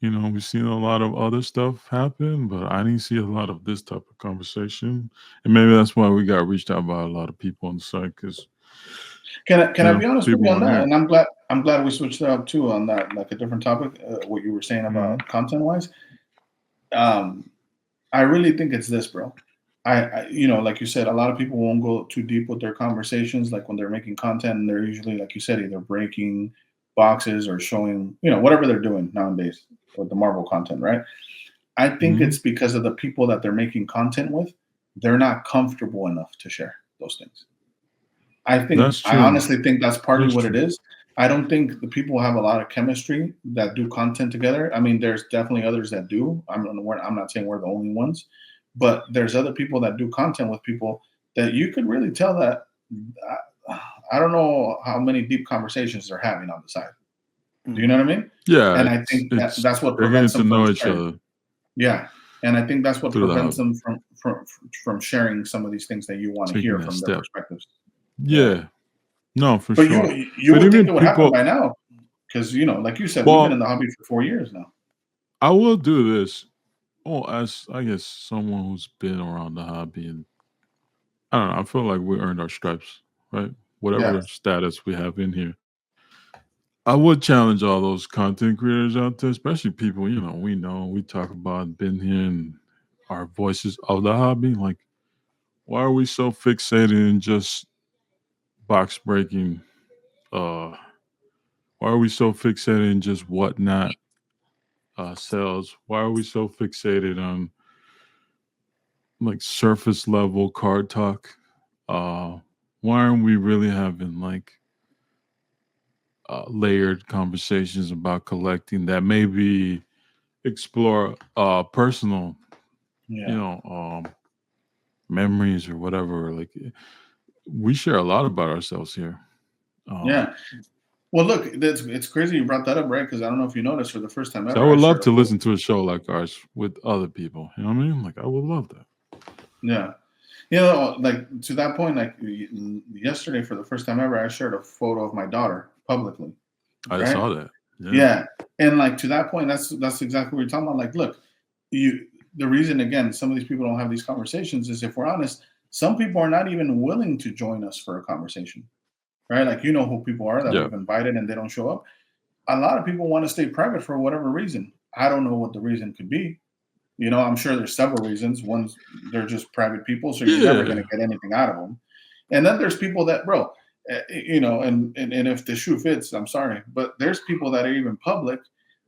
we've seen a lot of other stuff happen, but I didn't see a lot of this type of conversation. And maybe that's why we got reached out by a lot of people on the site. Because can I be honest with you on that? Here. And I'm glad we switched it up too on that, like a different topic. What you were saying about content wise. I really think it's this, bro. I like you said, a lot of people won't go too deep with their conversations, like when they're making content, and they're usually, like you said, either breaking boxes or showing, whatever they're doing nowadays with the Marvel content, right? I think it's because of the people that they're making content with. They're not comfortable enough to share those things. That's I true. honestly think that's partly That's what it true. is. I don't think the people have a lot of chemistry that do content together. I mean, there's definitely others that do. I'm not saying we're the only ones, but there's other people that do content with people that you could really tell that. I don't know how many deep conversations they're having on the side. Do you know what I mean? Yeah, And I think it's that's what they're getting prevents to them from know each sharing. other Yeah, and I think that's what through the prevents hobby, them from sharing some of these things that you want to taking hear that from their step. perspectives. Yeah, Yeah, no, for but sure. you But would think even it would happen people, by now, because like you said, we've been in well, the hobby for 4 years now. I will do this. Oh, as I guess someone who's been around the hobby, and I don't know, I feel like we earned our stripes, right? Yeah, Whatever status we have in here. I would challenge all those content creators out there, especially people, we talk about been here and our voices of the hobby. Like, why are we so fixated in just box breaking? Why are we so fixated in just whatnot sells? Why are we so fixated on like surface level card talk? Uh, why aren't we really having like layered conversations about collecting that maybe explore personal, you yeah, know, memories or whatever? Like we share a lot about ourselves here. Um, yeah. Well, look, it's crazy you brought that up, right? Because I don't know if you noticed, for the first time so I ever, I would love shared a to photo. listen to a show like ours with other people. You know what I mean? Like I would love that. Yeah, like to that point, like yesterday, for the first time ever, I shared a photo of my daughter publicly, I right? saw that. Yeah. Yeah, and like to that point, that's exactly what you're talking about. Like, look, you the reason again some of these people don't have these conversations is, if we're honest, some people are not even willing to join us for a conversation, right? Like, who people are that Yeah. we've invited and they don't show up. A lot of people want to stay private for whatever reason. I don't know what the reason could be. I'm sure there's several reasons. One's they're just private people, so you're never going Yeah. to get anything out of them. And then there's people that, bro, and if the shoe fits, I'm sorry, but there's people that are even public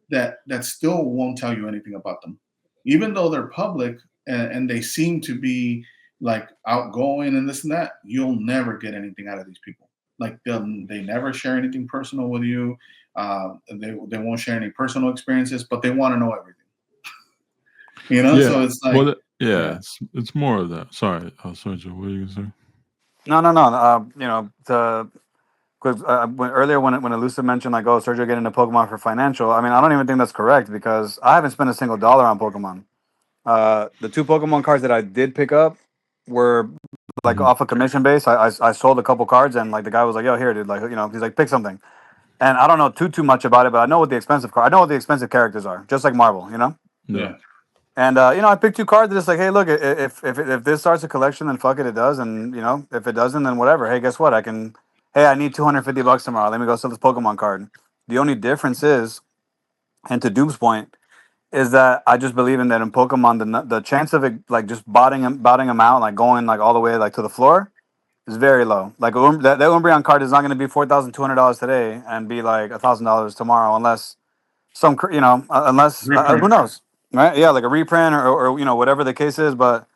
that still won't tell you anything about them, even though they're public, and they seem to be like outgoing and this and that. You'll never get anything out of these people. Like, they never share anything personal with you. They won't share any personal experiences, but they want to know everything. So Yeah. it's like, Well, yeah, yeah, it's more of that. Sorry. Sorry, Joe. What are you gonna say? No. Because earlier when Elusive mentioned like, oh, Sergio getting into Pokemon for financial. I mean, I don't even think that's correct because I haven't spent a single dollar on Pokemon. The two Pokemon cards that I did pick up were like Mhm. off a commission base. I sold a couple cards and like the guy was like, yo, here, dude, like he's like, pick something. And I don't know too much about it, but I know what the expensive card. I know what the expensive characters are, just like Marvel. Yeah. yeah, And I picked two cards. Just like, hey, look, if this starts a collection, then fuck it, it does. And if it doesn't, then whatever. Hey, guess what? Hey, I need $250 tomorrow. Let me go sell this Pokemon card. The only difference is, and to Doom's point, is that I just believe in that in Pokemon, the chance of it like just botting them out, like going like all the way like to the floor, is very low. Like that Umbreon card is not going to be $4,200 today and be like $1,000 tomorrow, unless unless who reprint. knows, right? Yeah, like a reprint or whatever the case is. But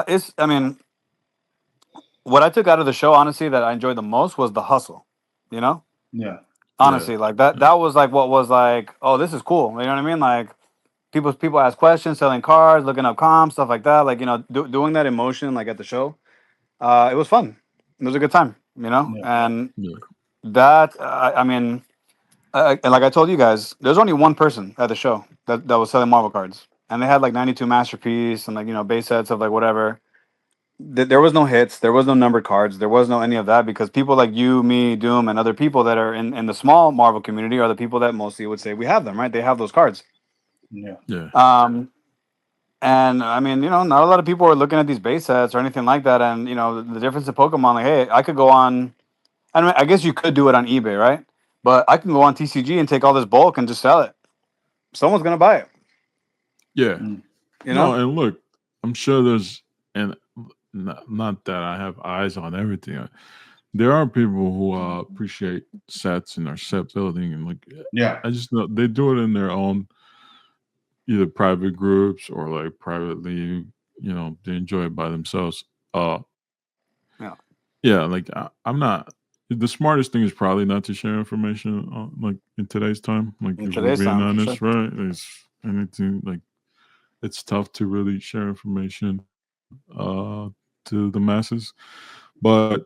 it's I mean, what I took out of the show, honestly, that I enjoyed the most was the hustle. You know, Yeah, Yeah. honestly, like that was like what was like, oh, this is cool. You know what I mean? Like people ask questions, selling cards, looking up comps, stuff like that. Like doing that emotion like at the show. It was fun. It was a good time. yeah, And Yeah. that I mean. And like I told you guys, there's only one person at the show that was selling Marvel cards, and they had like 92 masterpiece and like base sets of like whatever. There was no hits, there was no numbered cards, there was no any of that because people like you, me, Doom, and other people that are in the small Marvel community are the people that mostly would say we have them, right? They have those cards. yeah, Yeah. And I mean, not a lot of people are looking at these base sets or anything like that. And the difference in Pokemon, like, hey, I could go on. I mean, I guess you could do it on eBay, right? But I can go on TCG and take all this bulk and just sell it. Someone's gonna buy it. Yeah. mm, You No, know? and look, I'm sure there's, and not that I have eyes on everything. There are people who appreciate sets and are set building, and like yeah, I just know they do it in their own either private groups or like privately. They enjoy it by themselves. Uh, Yeah. yeah, like I'm not. The smartest thing is probably not to share information, like in today's time. Like In if we're today's being time, for sure. honest, right? It's anything like it's tough to really share information uh to the masses. But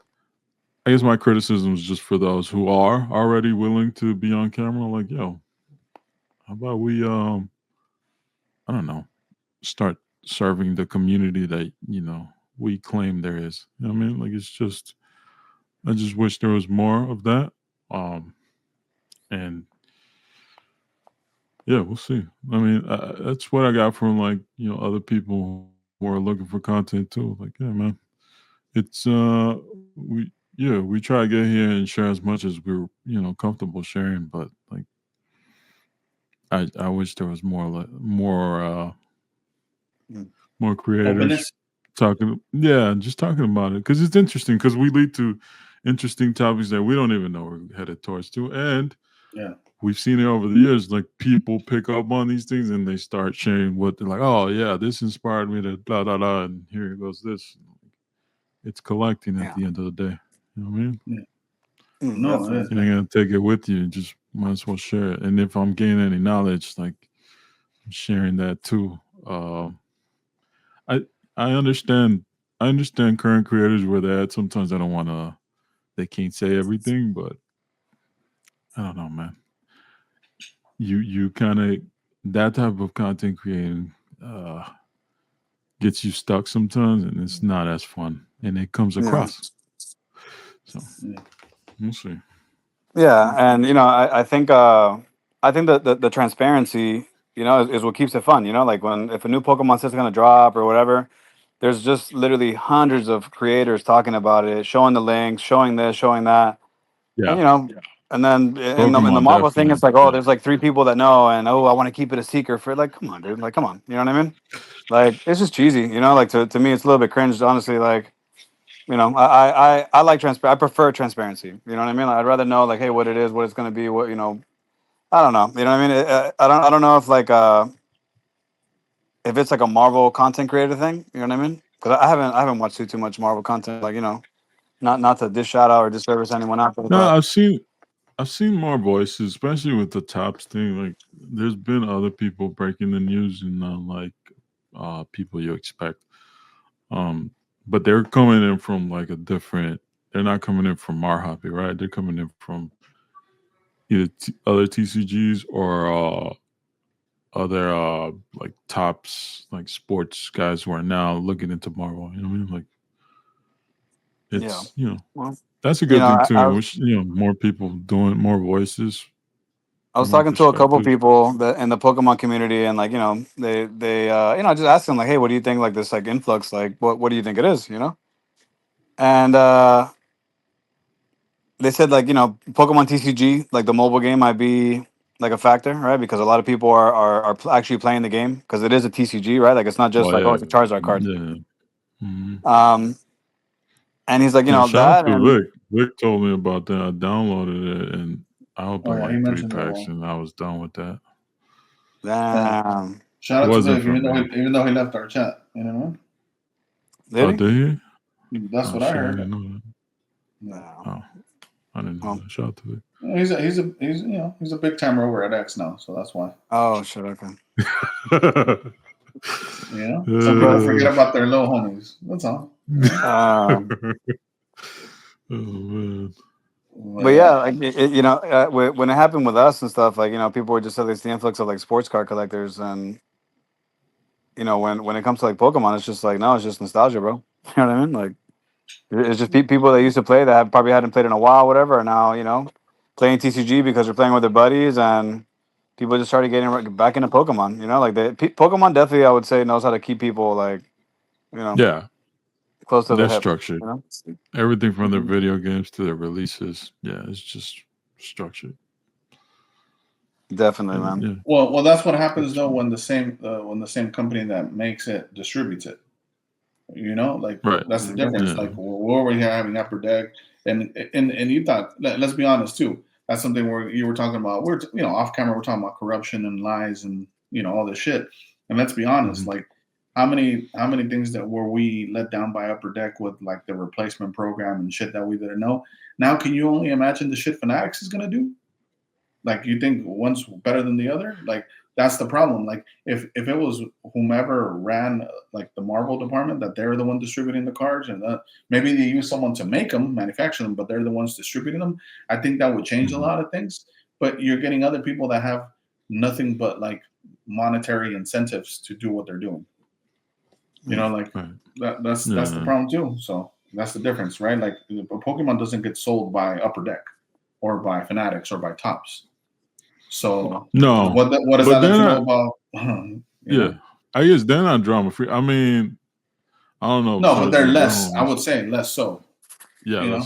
I guess my criticism is just for those who are already willing to be on camera. Like, yo, how about we I don't know, start serving the community that we claim there is. You know what I mean? Like it's just I just wish there was more of that. Um and yeah, we'll see. I mean, that's what I got from like other people who are looking for content too. Like, yeah, man, it's we try to get here and share as much as we're comfortable sharing, but like I wish there was Mm. more creators Openness. just talking about it because it's interesting because we lead to interesting topics that we don't even know we're headed towards too, and Yeah. we've seen it over the years. Like people pick up on these things and they start sharing what they're like. Oh yeah, this inspired me to blah blah blah, and here goes this. It's collecting at Yeah. the end of the day. You know what I mean? Yeah. Mm, No, it definitely. is. You ain't gonna take it with you. Just might as well share it. And if I'm gaining any knowledge, like I'm sharing that too. I I understand. I understand current creators where they're at. Sometimes I don't want to. They can't say everything, but I don't know, man. You kind of that type of content creating gets you stuck sometimes, and it's not as fun, and it comes Yeah. across. So Yeah. we'll see. Yeah, and I think that the transparency, is what keeps it fun. Like when if a new Pokemon set's gonna drop or whatever, there's just literally hundreds of creators talking about it, showing the links, showing this, showing that, and Yeah, and then in the Pokemon Marvel thing, definitely. it's like, oh, Yeah, there's like 3 people that know, and oh, I want to keep it a secret for like, come on, dude, like, come on, you know what I mean? Like, it's just cheesy, like to me, it's a little bit cringe, honestly. Like, I like I prefer transparency. You know what I mean? Like, I'd rather know like, hey, what it is, what it's gonna be, what I don't know. You know what I mean? I don't know if like if it's like a Marvel content creator thing. You know what I mean? Because I haven't watched too much Marvel content. Like not to dish shout out or disservice anyone out there, no, but I've seen more voices, especially with the tops thing. Like, there's been other people breaking the news, and like people you expect. Um, but they're coming in from like a different. They're not coming in from our hobby, right? They're coming in from either other TCGs or other like tops, like sports guys who are now looking into Marvel. You know what I mean? Like yeah. it's Well, that's a good thing too. I I was wish more people doing more voices I was from more talking to a couple perspectives. people that in the Pokemon community, and like they just asked them like, hey, what do you think like this like influx, like what do you think it is, And they said like Pokemon TCG, like the mobile game, might be like a factor, right? Because a lot of people actually playing the game because it is a TCG, right? Like it's not just Well, like, oh, yeah, it's a Charizard card. yeah. Mhm. Um, and he's like, Yeah, shout out that, to and Vic. Vic told me about that. I downloaded it and I was Oh, playing well, he like three mentioned it. packs Well, and I was done with that. yeah. damn, Shout It out to wasn't Vic, for me. even though he left our chat. You know, did Oh, he? did he? that's Oh what I shit, I heard. didn't know that. Yeah. No. Oh, I didn't know Well, that. Shout out to Vic. He's a big timer over at X now, so that's why. oh shit, okay. Some people Uh, forget about their little homies. That's all. Um, oh man. but But yeah, like when it happened with us and stuff, like people were just saying it's the influx of like sports card collectors, and when it comes to like Pokemon, it's just like no, it's just nostalgia, bro. You know what I mean? Like it's just people that used to play that probably hadn't played in a while, whatever, are now playing TCG because they're playing with their buddies, and people just started getting back into Pokemon. Like Pokemon definitely, I would say, knows how to keep people like Yeah, close to the they're hip. structured. You know? Everything from their Mhm. video games to their releases. Yeah, it's just structured. Definitely, And man. yeah, well, that's what happens it's though fun. when the same company that makes it distributes it. Like Right. that's the Mhm. difference. Yeah. Like we're over here having Upper Deck, and you thought. Let's be honest too. That's something where you were talking about. We're off camera. We're talking about corruption and lies and all this shit. And let's be honest. Mhm. Like how many things that were we let down by Upper Deck with like the replacement program and shit that we didn't know. Now, can you only imagine the shit Fanatics is gonna do? Like, you think one's better than the other? Like, that's the problem. Like, if it was whomever ran like the Marvel department, that they're the one distributing the cards, and maybe they use someone to make them, manufacture them, but they're the ones distributing them. I think that would change a lot of things. But you're getting other people that have nothing but like monetary incentives to do what they're doing. You know, like that's the problem too. So that's the difference, right? Like, Pokemon doesn't get sold by Upper Deck or by Fanatics or by Tops. So no, what does that let you know about? Yeah, I guess they're not drama free. I mean, I don't know. No, but they're less. I would say less so. Yeah, you know?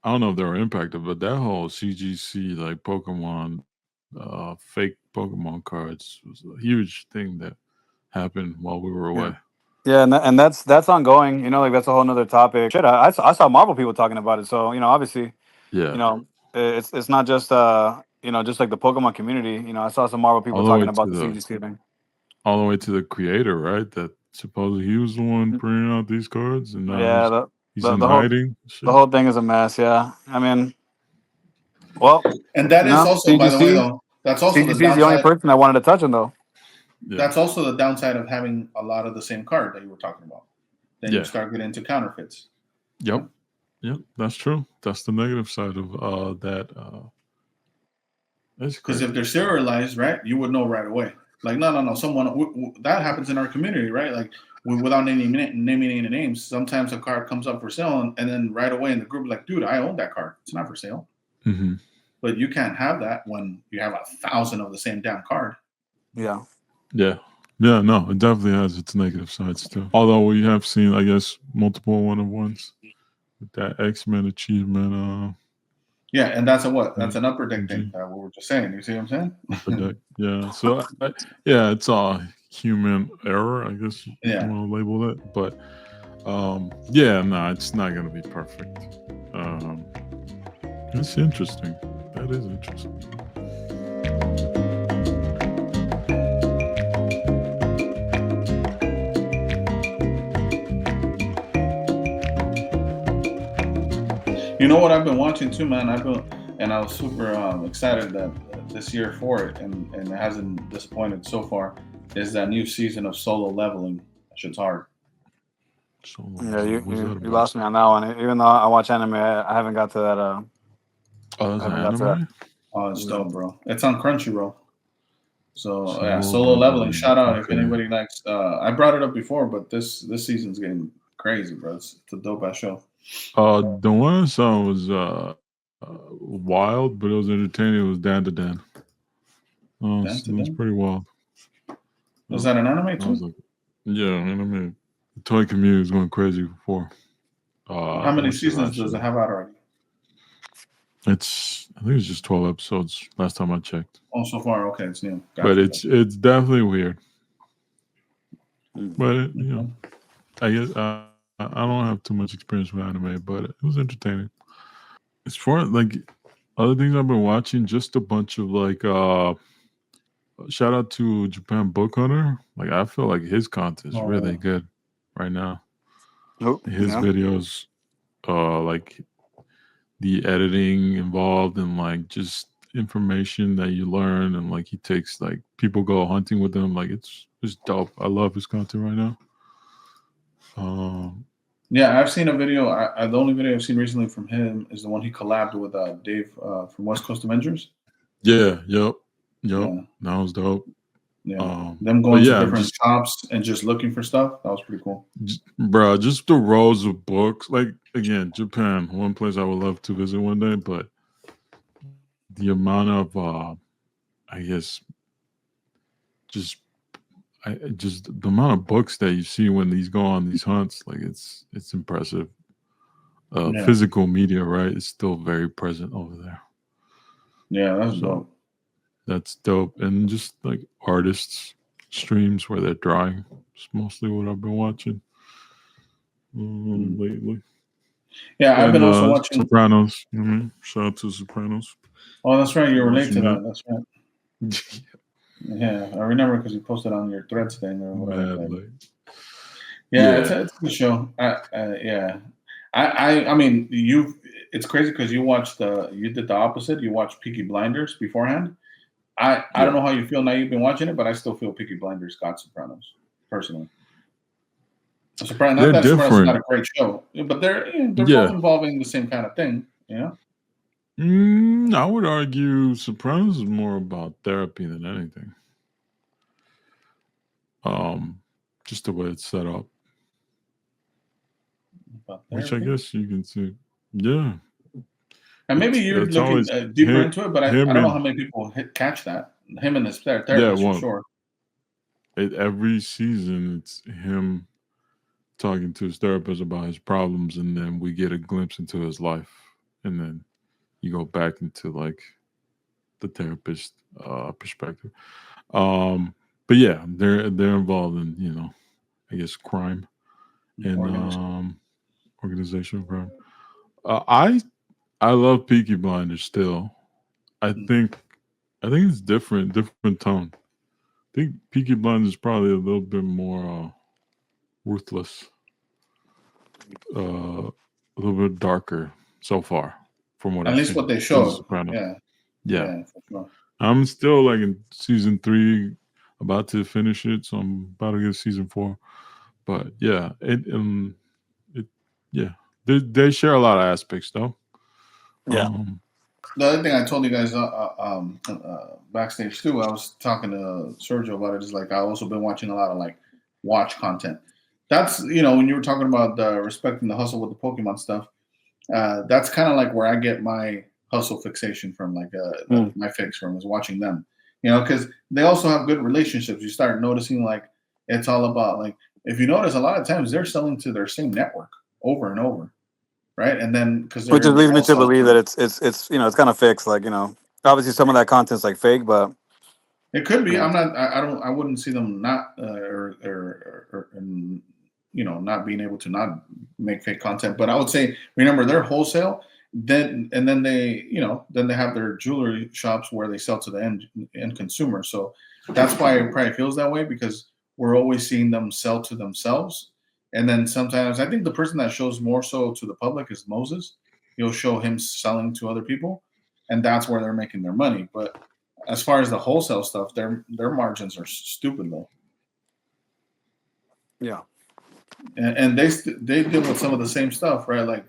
I don't know if they were impacted, but that whole CGC like Pokemon, fake Pokemon cards was a huge thing that happened while we were away. Yeah, and that's ongoing. You know, like that's a whole nother topic. Shit, I saw Marvel people talking about it. So you know, obviously, you know, it's not just you know, just like the Pokemon community. You know, I saw some Marvel people talking about the CGC thing. All the way to the creator, right? That supposedly he was the one printing out these cards, and now he's in hiding. The whole thing is a mess. Yeah, I mean, well, and that is also, by the way, though, that's also CGC is the only person I wanted to touch him, though. Yeah. That's also the downside of having a lot of the same card that you were talking about. Then you start getting into counterfeits. Yep, that's true. That's the negative side of that. Because if they're serialized, right, you would know right away. Like, no, someone that happens in our community, right? Like, without naming any names, sometimes a card comes up for sale, and then right away in the group, like, dude, I own that card. It's not for sale. Mm-hmm. But you can't have that when you have 1,000 of the same damn card. Yeah. Yeah, no, it definitely has its negative sides too. Although we have seen, I guess, multiple one-of-ones with that X-Men achievement. Yeah, and that's that's an Upper Deck thing that we were just saying. You see what I'm saying? Upper Deck, yeah. So it's all human error, I guess you want to label it. But it's not gonna be perfect. It's interesting. That is interesting. You know what I've been watching too, man? I was super excited that this year for it, and it hasn't disappointed so far. Is that new season of Solo Leveling? That shit's hard. Yeah, you lost me on that one. Even though I watch anime, I haven't got to that. Oh, that's anime? Oh, it's dope, bro. It's on Crunchyroll. So Solo Leveling. Shout out if anybody likes. I brought it up before, but this season's getting crazy, bro. It's a dope ass show. The one I saw was wild, but it was entertaining. It was Dan to Dan. Oh, it was pretty wild. Was that an anime too? Anime. The toy community was going crazy before. How many seasons does it have out already? I think it's just 12 episodes. Last time I checked. Oh, so far, okay, it's new. But it's definitely weird. But I guess I don't have too much experience with anime, but it was entertaining. As far as like other things I've been watching, just a bunch of like shout out to Japan Book Hunter. Like I feel like his content is really good right now. His videos, like the editing involved and like just information that you learn, and like he takes like people go hunting with him. Like it's dope. I love his content right now. Yeah, I've seen a video. The only video I've seen recently from him is the one he collabed with Dave from West Coast Avengers. Yep. That was dope. Yeah, them going to different shops and just looking for stuff. That was pretty cool. Bro, just the rows of books. Like, again, Japan, one place I would love to visit one day, but the amount of, I guess, just the amount of books that you see when these go on these hunts, like it's impressive. Physical media, right? It's still very present over there. Yeah, that's dope. That's dope. And just like artists streams where they're drawing. It's mostly what I've been watching lately. Yeah, I've been also watching Sopranos. Shout out to Sopranos. Oh, that's right. You relate to that. That's right. Yeah, I remember because you posted on your Threads thing or whatever. Yeah, Yeah, it's a good show. Yeah, I mean, you. It's crazy because you did the opposite. You watched Peaky Blinders beforehand. I don't yeah, know how you feel now. You've been watching it, but I still feel Peaky Blinders got Sopranos personally. Sopranos, not they're that Sopranos is not different. a great show, but they're both Yeah, involving the same kind of thing. You know. I would argue Sopranos is more about therapy than anything. Um, just the way it's set up, About which I therapy. guess you can see. Yeah, And maybe you're it's looking always deeper him, into it, but I him don't know how and many people catch that. Him and his yeah. therapist for Well, sure. every season it's him talking to his therapist about his problems, and then we get a glimpse into his life, and then you go back into like the therapist perspective. Um, but yeah, they're involved in I guess crime and Organization. organizational crime. I love Peaky Blinders still. I Mm. think it's different tone. I think Peaky Blinders is probably a little bit more ruthless, a little bit darker so far from what At I've least what seen they than The showed. Sopranos. Yeah, Yeah, yeah, for sure. I'm still like in season 3, about to finish it, so I'm about to get season 4. But yeah, it yeah, they share a lot of aspects though. Yeah. Um, The other thing I told you guys backstage too, I was talking to Sergio about it. Is like I also been watching a lot of like watch content. That's when you were talking about respecting the hustle with the Pokemon stuff. That's kind of like where I get my hustle fixation from, like Mm. my fix from is watching them. Because they also have good relationships. You start noticing like it's all about like if you notice a lot of times they're selling to their same network over and over, right? And then because Which just they're leads me to also believe that it's it's kind of fixed. Like obviously some of that content's like fake, but it could you be. know, I'm not. I don't. I wouldn't see them not not being able to not make fake content. But I would say remember they're wholesale. Then they have their jewelry shops where they sell to the end consumer. So that's why it probably feels that way because we're always seeing them sell to themselves. And then sometimes I think the person that shows more so to the public is Moses. He'll show him selling to other people, and that's where they're making their money. But as far as the wholesale stuff, their margins are stupid low, yeah. and they deal with some of the same stuff, right? Like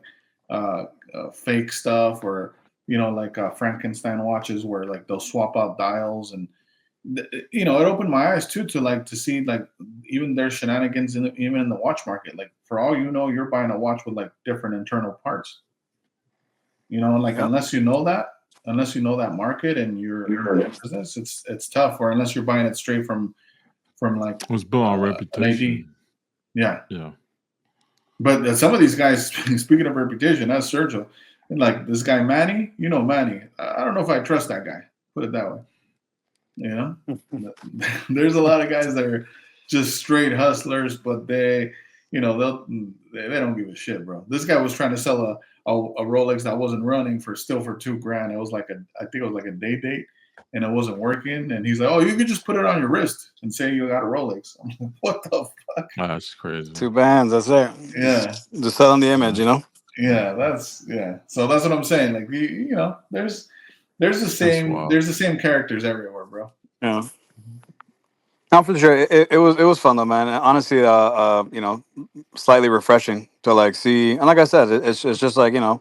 fake stuff, or like Frankenstein watches, where like they'll swap out dials, and it opened my eyes too to see like even their shenanigans even in the watch market. Like for all you know, you're buying a watch with like different internal parts. Like Yep. unless you know that market and you're in the business, it's tough. Or unless you're buying it straight from like it was built on an AD. reputation. Yeah. Yeah. But some of these guys, speaking of reputation, that's Sergio. And like this guy Manny, Manny. I don't know if I trust that guy. Put it that way. You know, there's a lot of guys that are just straight hustlers, but they don't give a shit, bro. This guy was trying to sell a Rolex that wasn't running for $2,000. It was like I think it was like a day date, and it wasn't working. And he's like, "Oh, you could just put it on your wrist and say you got a Rolex." I'm like, "What the fuck?" That's crazy. 2 bands. That's it. Yeah, Just selling the image, yeah. So that's what I'm saying. Like there's the That's same wild. there's the same characters everywhere, bro. Yeah. No, for sure. It was fun though, man. And honestly, slightly refreshing to like see. And like I said, it's just like the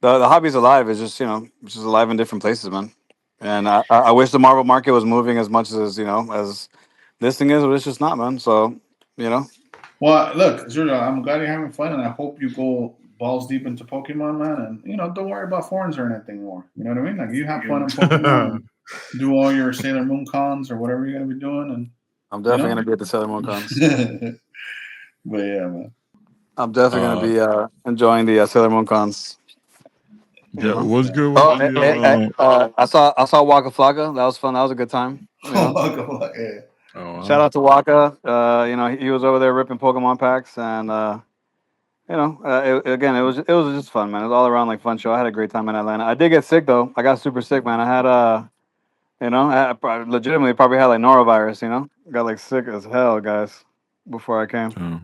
hobby's alive. It's just it's just alive in different places, man. And I wish the Marvel market was moving as much as this thing is, but it's just not, man. So you know, Well, look, Sergio, I'm glad you're having fun, and I hope you go balls deep into Pokemon, man. And don't worry about foreigns or anything more. You know what I mean? Like you have fun in Pokemon and do all your Sailor Moon cons or whatever you're gonna be doing, and I'm you definitely know. gonna be at the Sailor Moon cons. But yeah, man. I'm definitely gonna uh, be enjoying the Sailor Moon cons. yeah, what's good with Oh, the I saw Waka Flocka. That was fun. That was a good time. Yeah. oh Shout wow. out to Waka. He was over there ripping Pokemon packs, and again, it was just fun, man. It was all around like fun show. I had a great time in Atlanta. I did get sick though. I got super sick, man. I had legitimately probably had like norovirus. Got like sick as hell, guys, before I came. Oh.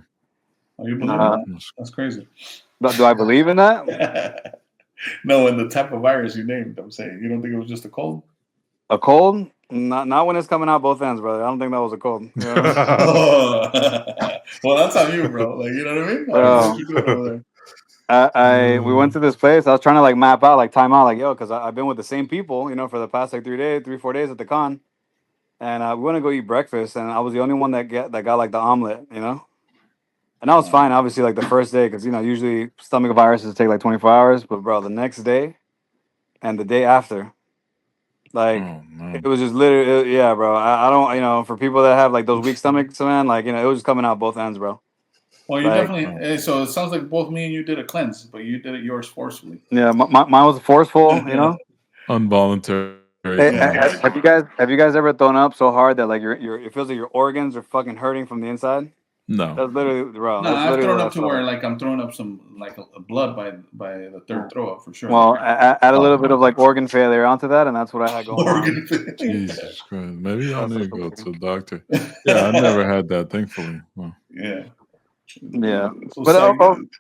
Oh, you believe in that? That's crazy. Do I believe in that? No, in the type of virus you named. I'm saying you don't think it was just a cold? A cold? Not when it's coming out both ends, brother. I don't think that was a cold. You know what I mean? Well, that's on you, bro. Like, you know what I mean? Bro. What you doing over there? We went to this place. I was trying to like map out, like time out, like yo, because I've been with the same people, you know, for the past like 4 days at the con, and we want to go eat breakfast, and I was the only one that got like the omelet, you know, and I was fine, obviously, like the first day, because you know usually stomach viruses take like 24 hours, but bro, the next day and the day after, like it was just literally, yeah, bro. I don't, you know, for people that have like those weak stomachs, man, like you know, it was just coming out both ends, bro. Well, you Like, definitely. So it sounds like both me and you did a cleanse, but you did it yours forcefully. yeah, mine was forceful, you know. Involuntary. Hey, have you guys ever thrown up so hard that like your it feels like your organs are fucking hurting from the inside? No. That's literally, bro. No, That's I've literally thrown what up I to felt. where like I'm throwing up some like blood by the third throw up for sure. Well, add a little bit of like organ failure onto that, and that's what I had going on. Jesus Christ. Maybe y'all need to go to a doctor. Yeah, I never had that, thankfully. Well, Yeah. Yeah. So But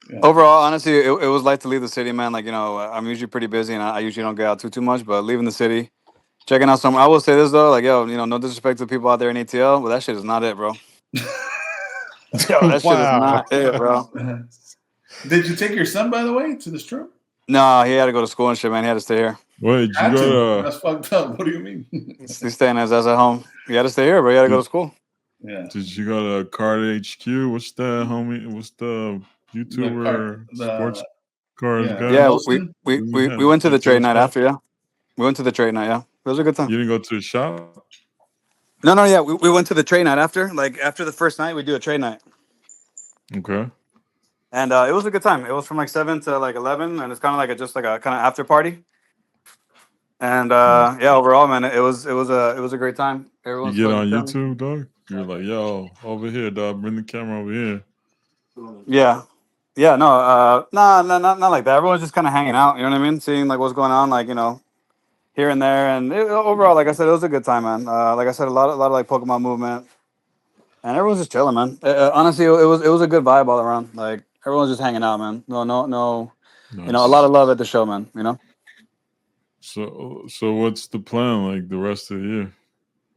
yeah. overall, honestly, it was like to leave the city, man. Like, you know, I'm usually pretty busy and I usually don't get out too much, but leaving the city, checking out some, I will say this though, like, yo, you know, no disrespect to people out there in ATL, but that shit is not it, bro. Yo, that shit is not it, bro. Did you take your son, by the way, to this trip? No, he had to go to school and shit, man. He had to stay here. Wait, you go to... That's fucked up. What do you mean? He's staying his ass at home. He had to stay here, bro. He had to go to school. Yeah. Did you go to Card HQ? What's that, homie? What's the YouTuber sports cards guy? Yeah, we went to the trade night after, yeah. We went to the trade night, yeah. It was a good time. You didn't go to the shop? No, yeah. We went to the trade night after. Like, after the first night, we do a trade night. Okay. And it was a good time. It was from like 7 to like 11, and it's kind of like just like a kind of after party. And yeah, overall, man, it was a great time. Everyone's you get on YouTube, dog? You're like, yo, over here, dog. Bring the camera over here. Yeah, no, not like that. Everyone's just kind of hanging out. You know what I mean? Seeing like what's going on, like, you know, here and there. And overall, like I said, it was a good time, man. Like I said, a lot of like Pokemon movement, and everyone's just chilling, man. Honestly, it was a good vibe all around. Like, everyone's just hanging out, man. No, nice. You know, a lot of love at the show, man. You know. So what's the plan like the rest of the year?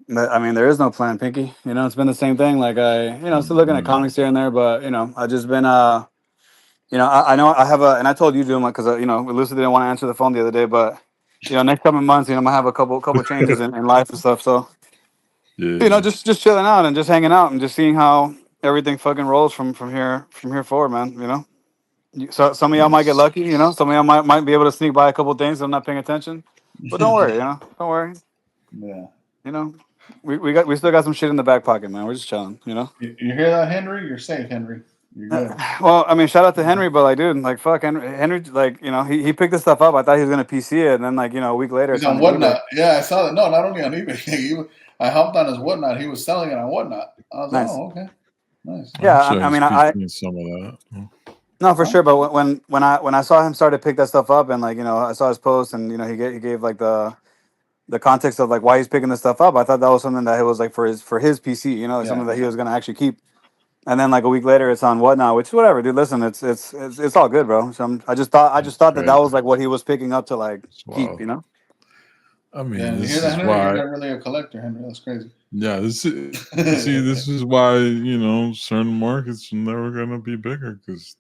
I mean, there is no plan, Pinky. You know, it's been the same thing. Like, still looking at comics here and there, but you know, I just been you know, I know I have and I told you, Doom, like, because you know, Lucy didn't want to answer the phone the other day, but you know, next couple months, you know, I'm gonna have a couple changes in life and stuff. So, you know, just chilling out and just hanging out and just seeing how everything fucking rolls from here forward, man. You know. So some of y'all might get lucky, you know. Some of y'all might be able to sneak by a couple things. I'm not paying attention, but don't worry, you know. Don't worry. Yeah. You know, we still got some shit in the back pocket, man. We're just chilling, you know. You hear that, Henry? You're safe, Henry. You're good. Well, I mean, shout out to Henry, but like, dude, like, fuck, Henry, like, you know, he picked this stuff up. I thought he was gonna PC it, and then like, you know, a week later, He's on Whatnot. Yeah, I saw that. No, not only on eBay. I hopped on his Whatnot. He was selling it on Whatnot. I was like, oh, okay, nice. Yeah, I mean, I some of that. No, for sure. But when I saw him start to pick that stuff up, and like, you know, I saw his post, and you know, he gave like the context of like why he's picking this stuff up. I thought that was something that it was like for his PC, you know, like something that he was gonna actually keep. And then like a week later, it's on Whatnot, which whatever, dude. Listen, it's all good, bro. So I just thought that was like what he was picking up to like keep, you know. I mean, yeah, this you hear that, is Henry? why You're not really a collector, Henry. That's crazy. Yeah, this is why, you know, certain markets are never gonna be bigger because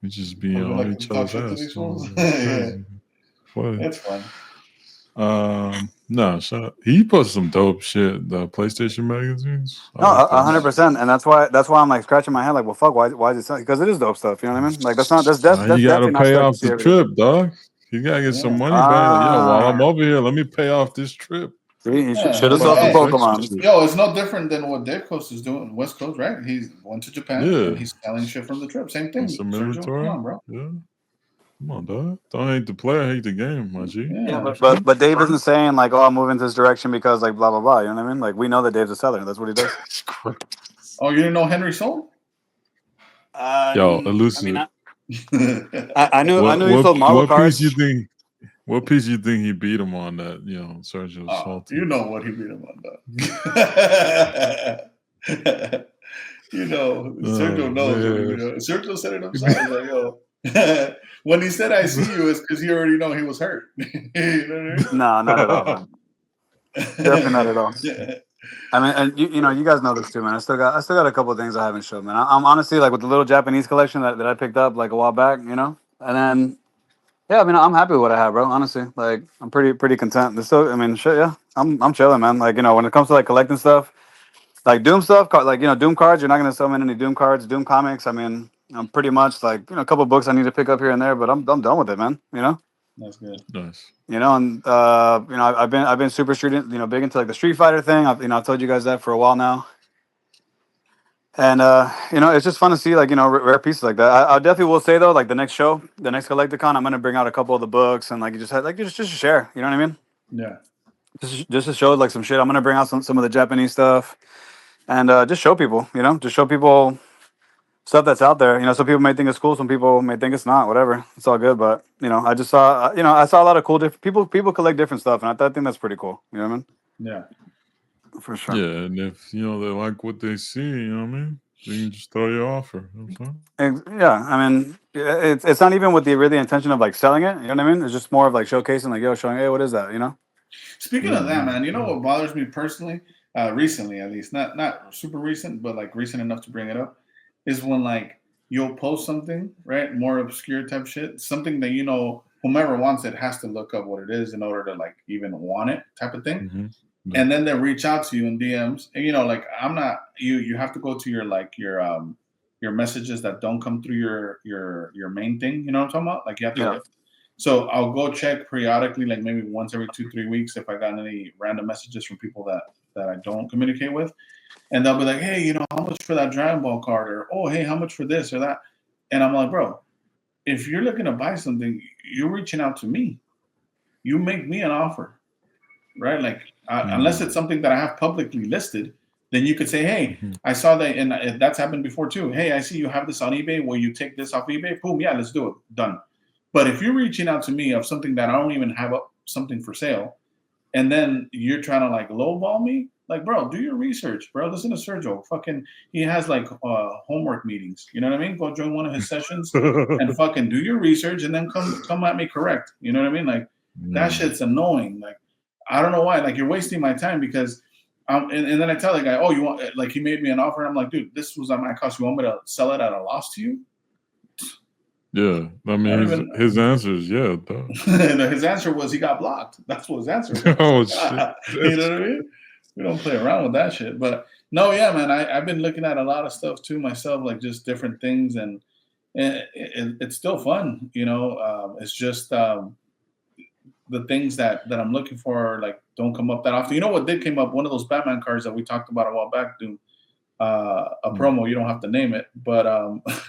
we just be on like each other's ass. It's fun. No, he posted some dope shit. The PlayStation magazines. No, 100%, and that's why I'm like scratching my head, like, well, fuck, why is it? Because it is dope stuff. You know what I mean? Like, that's you gotta pay off the trip, dog. You gotta get some money back. Like, yo, while I'm over here, let me pay off this trip. You should have sold some Pokemon. Yo, it's no different than what Dave Coast is doing. West Coast, right? He went to Japan and he's selling shit from the trip. Same thing. Some inventory. Come on, bro. Yeah. Come on, dog. Don't hate the player, hate the game, my G. Yeah, but Dave isn't saying like, oh, I'm moving this direction because like blah blah blah. You know what I mean? Like, we know that Dave's a seller. That's what he does. Oh, you didn't know Henry sold? Yo, elusive. I knew he sold Marvel cards. What piece you think he beat him on that? You know, Sergio Salty. You know what he beat him on that. Sergio knows. Man. Sergio said it himself. He's like, yo, when he said I see you, it's because he already know he was hurt. You know what No, not at all, man. Definitely not at all. I mean, and you guys know this too, man. I still got a couple of things I haven't showed, man. I'm honestly like with the little Japanese collection that I picked up like a while back, and then yeah, I mean, I'm happy with what I have, bro. Honestly, like I'm pretty content. There's still, I mean, shit, yeah, I'm chilling, man. Like when it comes to like collecting stuff, like Doom stuff, like Doom cards, you're not gonna sell me any Doom cards, Doom comics. I mean, I'm pretty much like a couple books I need to pick up here and there, but I'm done with it, man. That's good. Nice. And I've been super street, big into like the Street Fighter thing. I've told you guys that for a while now. And it's just fun to see like rare pieces like that. I definitely will say though, like the next Collecticon, I'm gonna bring out a couple of the books and like just to share. You know what I mean? Yeah. Just to show like some shit. I'm gonna bring out some of the Japanese stuff and just show people. Just show people stuff that's out there. Some people may think it's cool, some people may think it's not. Whatever, it's all good. But I just saw I saw a lot of cool different people collect different stuff, and I think that's pretty cool. You know what I mean? Yeah. For sure. Yeah, and if they like what they see, you know what I mean, they can just throw you an offer. You know what I'm saying? Yeah, I mean, it's not even with the really intention of like selling it. You know what I mean? It's just more of like showcasing, like showing, hey, what is that? Speaking of that, man, what bothers me personally, recently at least, not super recent, but like recent enough to bring it up, is when like you'll post something, right, more obscure type shit, something that whomever wants it has to look up what it is in order to like even want it, type of thing. Mm-hmm. Yeah. And then they reach out to you in DMs, and like I'm not you have to go to your messages that don't come through your main thing. You know what I'm talking about? Like you have to. Yeah. So I'll go check periodically, like maybe once every 2-3 weeks, if I got any random messages from people that I don't communicate with, and they'll be like, hey, how much for that Dragon Ball card, or oh, hey, how much for this or that, and I'm like, bro, if you're looking to buy something, you're reaching out to me. You make me an offer. Right? Like, unless it's something that I have publicly listed, then you could say, hey, I saw that, and that's happened before too. Hey, I see you have this on eBay. Will you take this off eBay? Boom, yeah, let's do it. Done. But if you're reaching out to me of something that I don't even have up something for sale, and then you're trying to like lowball me, like, bro, do your research, bro. Listen to Sergio. Fucking, he has like homework meetings. You know what I mean? Go join one of his sessions and fucking do your research, and then come at me correct. You know what I mean? Like that shit's annoying. Like, I don't know why. Like, you're wasting my time because, and then I tell the guy, oh, you want, like, he made me an offer. And I'm like, dude, this was at my cost. You want me to sell it at a loss to you? Yeah. I mean, his answer is yeah. His answer was he got blocked. That's what his answer was. Oh, shit. You know what I mean? We don't play around with that shit. But no, yeah, man, I've been looking at a lot of stuff too myself, like just different things. And it's still fun. It's just, the things that I'm looking for like don't come up that often. You know what did came up? One of those Batman cards that we talked about a while back, dude. A promo, you don't have to name it, but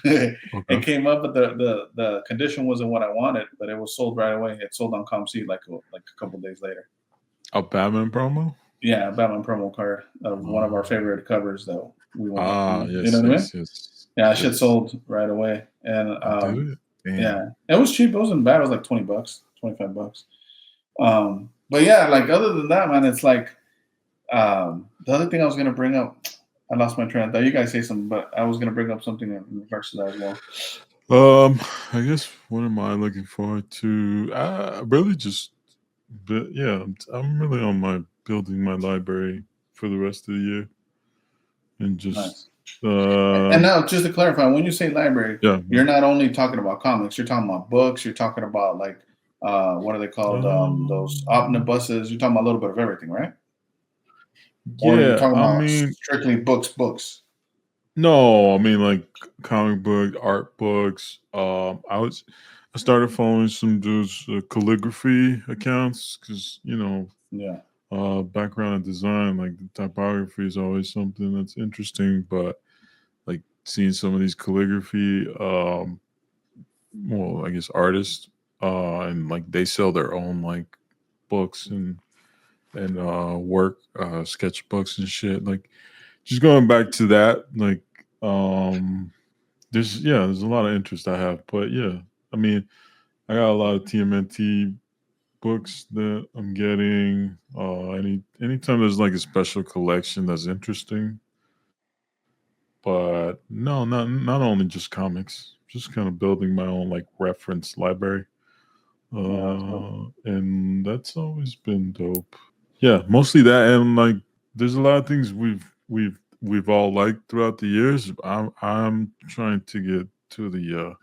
okay. It came up, but the condition wasn't what I wanted, but it was sold right away. It sold on ComC like a couple days later. A Batman promo? Yeah, a Batman promo card of one of our favorite covers that we want. Yes, you know what I mean? Yes. Yeah, shit sold right away, and yeah, it was cheap. It wasn't bad. It was like $20, $25. But yeah, like other than that, man, it's like the other thing I was gonna bring up. I lost my train of thought. You guys say something, but I was gonna bring up something in regards to that as well. I guess what am I looking forward to? Really just, yeah, I'm really on building my library for the rest of the year, and just. Nice. And now, just to clarify, when you say library, you're not only talking about comics. You're talking about books. You're talking about like what are they called? Those omnibuses. You're talking about a little bit of everything, right? Yeah, or you're talking about strictly books. No, I mean like comic book, art books. I started following some dudes calligraphy accounts because background in design, like the typography is always something that's interesting. But like seeing some of these calligraphy, well, I guess artists, and like they sell their own like books and work, sketchbooks and shit. Like just going back to that, like there's a lot of interest I have. But yeah, I mean, I got a lot of TMNT books that I'm getting. Anytime there's like a special collection that's interesting, but no, not only just comics, just kind of building my own like reference library. And that's always been dope. Yeah, mostly that, and like there's a lot of things we've all liked throughout the years. I'm trying to get to the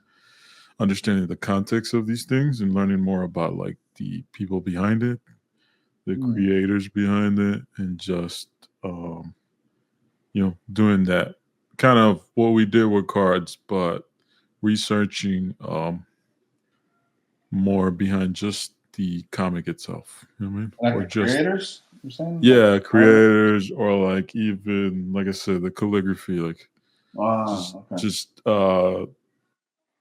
understanding the context of these things and learning more about like the people behind it, the creators behind it, and just doing that kind of what we did with cards, but researching more behind just the comic itself. You know what I mean? Like or the just creators, you're saying? yeah, creators, or like even like I said, the calligraphy, like just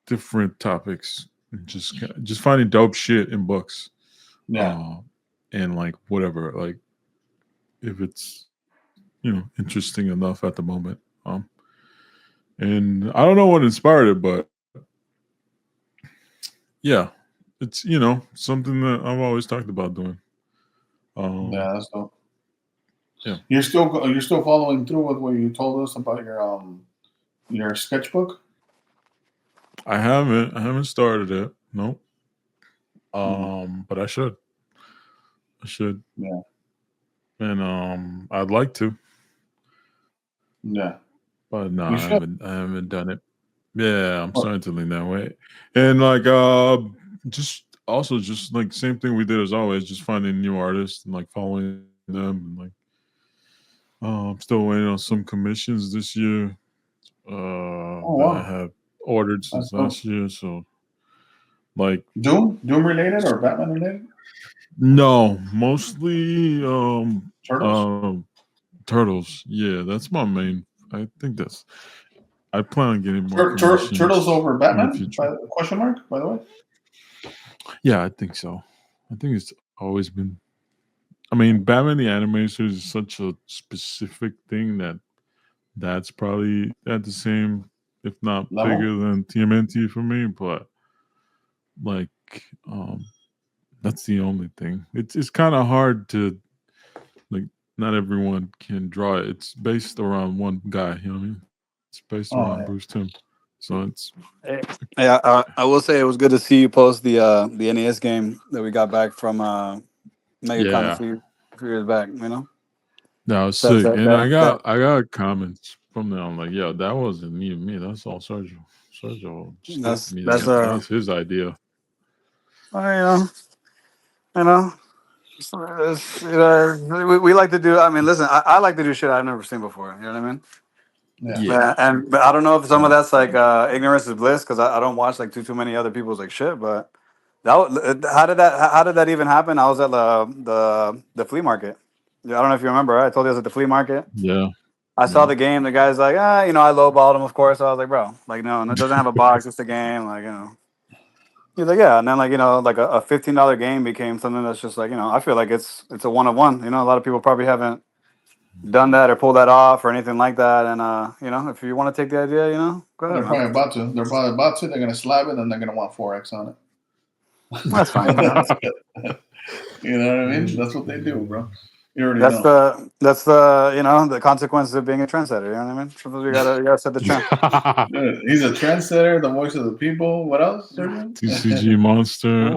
different topics, and just finding dope shit in books. Yeah. And like whatever, like if it's interesting enough at the moment. And I don't know what inspired it, but yeah, it's something that I've always talked about doing. Yeah, that's dope. Yeah. You're still following through with what you told us about your sketchbook? I haven't started it. Nope. But I should. Yeah. And I'd like to. Yeah. But no, You I should. haven't done it. Yeah, I'm What? starting to lean that way. And like just also just like same thing we did as always, just finding new artists and like following them, and like I'm still waiting on some commissions this year Oh that I wow. have ordered since That's dope. last year. So like Doom related or Batman related? no, mostly Turtles? turtles. Yeah, that's my main. I think that's. I plan on getting more commissions Turtles over in the Batman? future. Question mark, by the way? Yeah, I think so. I think it's always been. I mean, Batman the Animated Series is such a specific thing that's probably at the same, if not Level? bigger than TMNT for me. But like, that's the only thing. It's kind of hard to like. Not everyone can draw it. It's based around one guy. You know what I mean? It's based Oh around yeah. Bruce Timm. So it's Yeah, I will say it was good to see you post the NES game that we got back from MegaCon yeah, a few years back. You know, that was that's sick. And that. I got comments from them. I'm like, yo, that wasn't even me. That's all Sergio. Sergio just gave me That's that. That's his idea. you know, we like to do. I mean, listen, I like to do shit I've never seen before. You know what I mean? Yeah. Yeah. But I don't know if some of that's like ignorance is bliss because I don't watch like too many other people's like shit. But how did that even happen? I was at the flea market. Yeah, I don't know if you remember. Right? I told you I was at the flea market. Yeah. I saw the game. The guy's like, I lowballed him, of course. I was like, bro, like, no, and it doesn't have a box. It's a game, like, He's like, yeah, and then like like a $15 game became something that's just like I feel like it's a one of one. A lot of people probably haven't done that or pulled that off or anything like that. And if you want to take the idea, go ahead, They're man. probably about to. They're probably about to. They're gonna slab it, and they're gonna want 4x on it. That's fine. You know what I mean? That's what they do, bro. You already That's know. the consequences of being a trendsetter. You know what I mean? Sometimes you gotta set the trend. Dude, he's a trendsetter, the voice of the people. What else, Sergio? TCG Monster.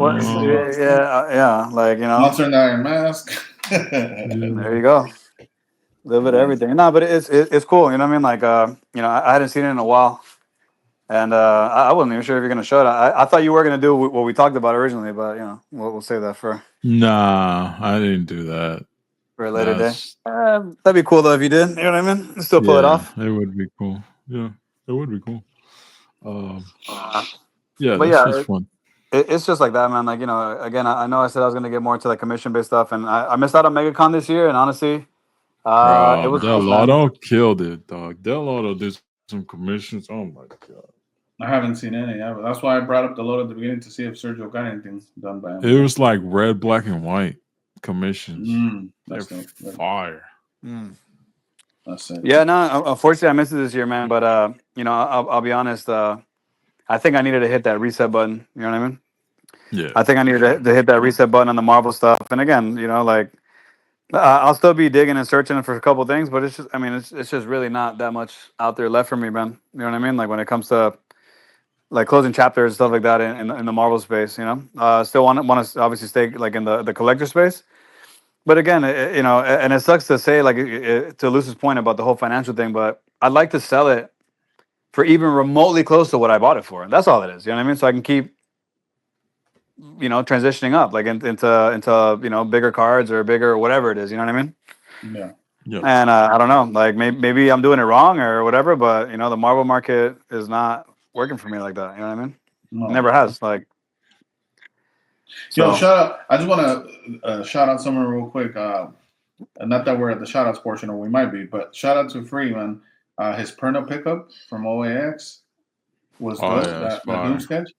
Yeah, like Monster in the Iron Mask. there you go. A little bit of everything. No, but it's cool. You know what I mean? Like I hadn't seen it in a while, and I wasn't even sure if you're gonna show it. I thought you were gonna do what we talked about originally, but we'll save that for Nah, I didn't do that. a later day. That'd be cool though if you did. You know what I mean? Still pull it off. It would be cool. Yeah, it would be cool. Yeah, that's just fun. It's just like that, man. Like again, I know I said I was gonna get more into like commission based stuff, and I missed out on MegaCon this year, and honestly, it was Del nice, man. Auto killed it, dog. Del Auto did some commissions. Oh my god. I haven't seen any. That's why I brought up the load at the beginning to see if Sergio got anything done by him. It was like red, black, and white commissions. That's They're fire. That's it. Yeah, no, unfortunately I missed it this year, man. But I'll be honest. I think I needed to hit that reset button. You know what I mean? Yeah. I think I needed to hit that reset button on the Marvel stuff. And again, like I'll still be digging and searching for a couple things, but it's just, I mean, it's just really not that much out there left for me, man. You know what I mean? Like when it comes to like closing chapters and stuff like that in the Marvel space, you know. Still want to obviously stay like in the collector space, but again, you know, and it sucks to say like to Luce's point about the whole financial thing, but I'd like to sell it for even remotely close to what I bought it for. That's all it is. You know what I mean? So I can keep, you know, transitioning up like into you know bigger cards or bigger whatever it is. You know what I mean? Yeah. Yep. And I don't know, like maybe I'm doing it wrong or whatever, but you know, the Marvel market is not working for me like that. You know what I mean? No. Never has. Like, Yo, so shout out! I just want to shout out someone real quick. Not that we're at the shout outs portion, or we might be, but shout out to Freeman. His Perna pickup from OAX was Oh dope. yeah, that's That Doom fire. sketch.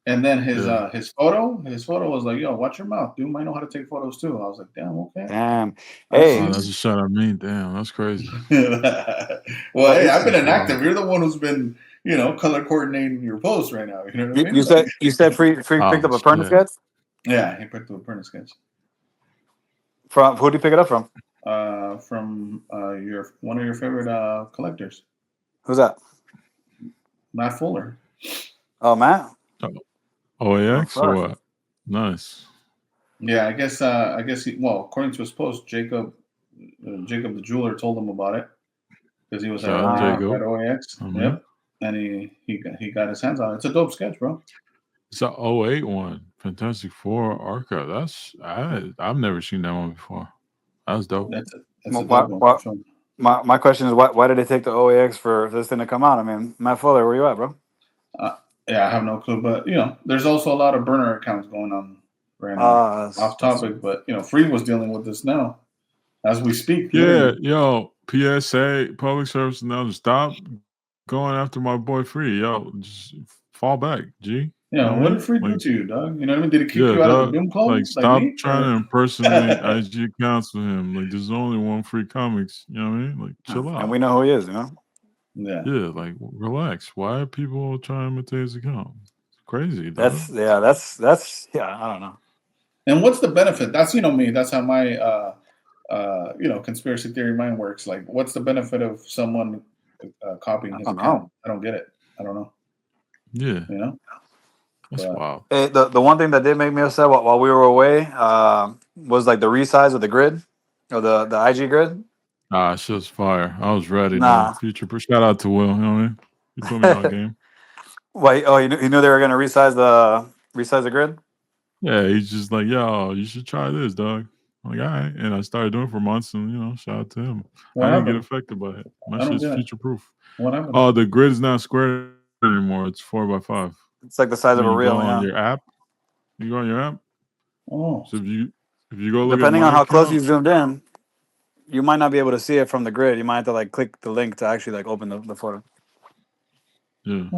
And then Yeah. his photo was like, yo, watch your mouth. Doom might know how to take photos too. I was like, damn, okay. damn, I Oh, see. hey, that's a shot at me. Damn, that's crazy. Well, but hey, I've been That's inactive. wild. You're the one who's been, you know, color coordinating your posts right now. You know what I mean? you Like, said free picked Oh up a permanent shit. sketch yeah, he picked up a Perna sketch. from who did you pick it up from? From your one of your favorite collectors, Who's that? Matt Fuller. Oh, Matt. Oh, OAX or fuck. what? Nice. Yeah, I guess he, well, according to his post, Jacob the jeweler told him about it because he was at Shout out Jacob. OAX. I mean, Yep, and he got his hands on it. It's a dope sketch, bro. it's a 08 one. Fantastic Four Arca. I've never seen that one before. That's dope. That's a dope one for sure. My question is why did they take the OAX for this thing to come out? I mean, Matt Fuller, where you at, bro? Yeah, I have no clue, but you know, there's also a lot of burner accounts going on right now. Off topic, but you know, Free was dealing with this now as we speak. Yeah, Literally. yo, PSA, public service announcement, stop going after my boy Free. Yo, just fall back, G. Yeah, You know what I did Free do Like, to you, dog? You know what I mean? Did he kick yeah, you out of the dog. Doom Club Like, like stop me? trying to Or? impersonate IG accounts with him. Like, there's only one Free Comics. You know what I mean? Like, chill out. And we know who he is, you know? Yeah. Yeah, like, relax. Why are people trying to imitate his account? It's crazy, dog. That's I don't know. And what's the benefit? That's, you know, me. That's how my you know, conspiracy theory mind works. Like, what's the benefit of someone copying his I don't account? know. I don't get it. I don't know. Yeah, You know. that's But wild. Hey, the one thing that did make me upset while we were away was like the resize of the grid or the IG grid. Ah, shit's fire. I was ready, Nah. dog. Shout out to Will. You know what I mean? He put me on game. Wait, oh, you knew they were gonna resize the grid? Yeah, he's just like, yo, you should try this, dog. I'm like, all right. And I started doing it for months, and you know, shout out to him. what I didn't get happened? affected by it. My I don't shit's get it. future proof. What happened? Oh, the grid is not square anymore. It's 4x5. It's like the size of When a you reel, go on yeah. your app, you go on your app. Oh, So if you go look Depending at on my how close you account, zoomed in, you might not be able to see it from the grid. You might have to like click the link to actually like open the photo. yeah.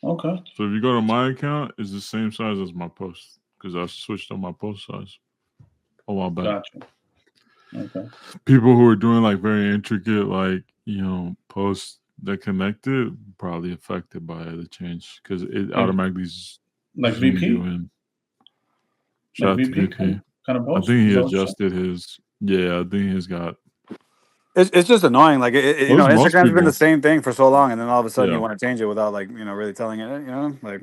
okay. So if you go to my account, it's the same size as my post because I switched on my post size a while back. Gotcha. Okay. People who are doing like very intricate, like, you know, posts that connected probably affected by the change because it automatically Like zooms VP? you in. Like Shout out to VP VP. kind of I post? think Is he that what you're saying? adjusted his. Yeah, I think he's got. It's just annoying. Like you know, Those most Instagram's been the people. same thing for so long, and then all of a sudden you Yeah, want to change it without like you know really telling it. You know, like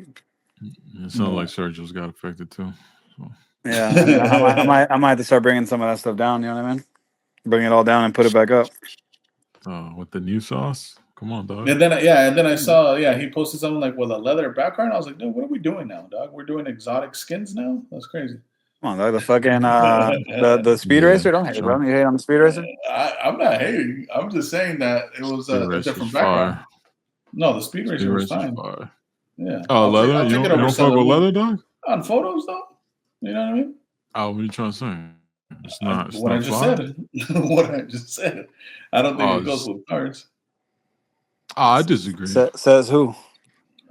it sounds like Sergio's got affected too. So. yeah. I mean, I might have to start bringing some of that stuff down. You know what I mean? Bring it all down and put it back up. With the new sauce, come on, dog. And then I saw he posted something like with a leather background. I was like, dude, what are we doing now, dog? We're doing exotic skins now? That's crazy. Come on, dog, the fucking the speed Yeah, racer. Don't hate, sure. bro. You hate on the speed racer? I'm not hating. I'm just saying that it was Speed a Racer's different background. fire. No, the speed Speed racer was Racer's fine. fire. Yeah. Oh, leather? I'll You take it don't over fuck with Celadon. leather, dog? On photos though. You know what I mean? Oh, what are you trying to say? It's not. It's What I not just fly. said. What I just said. I don't think it goes with cars. I disagree. Says who?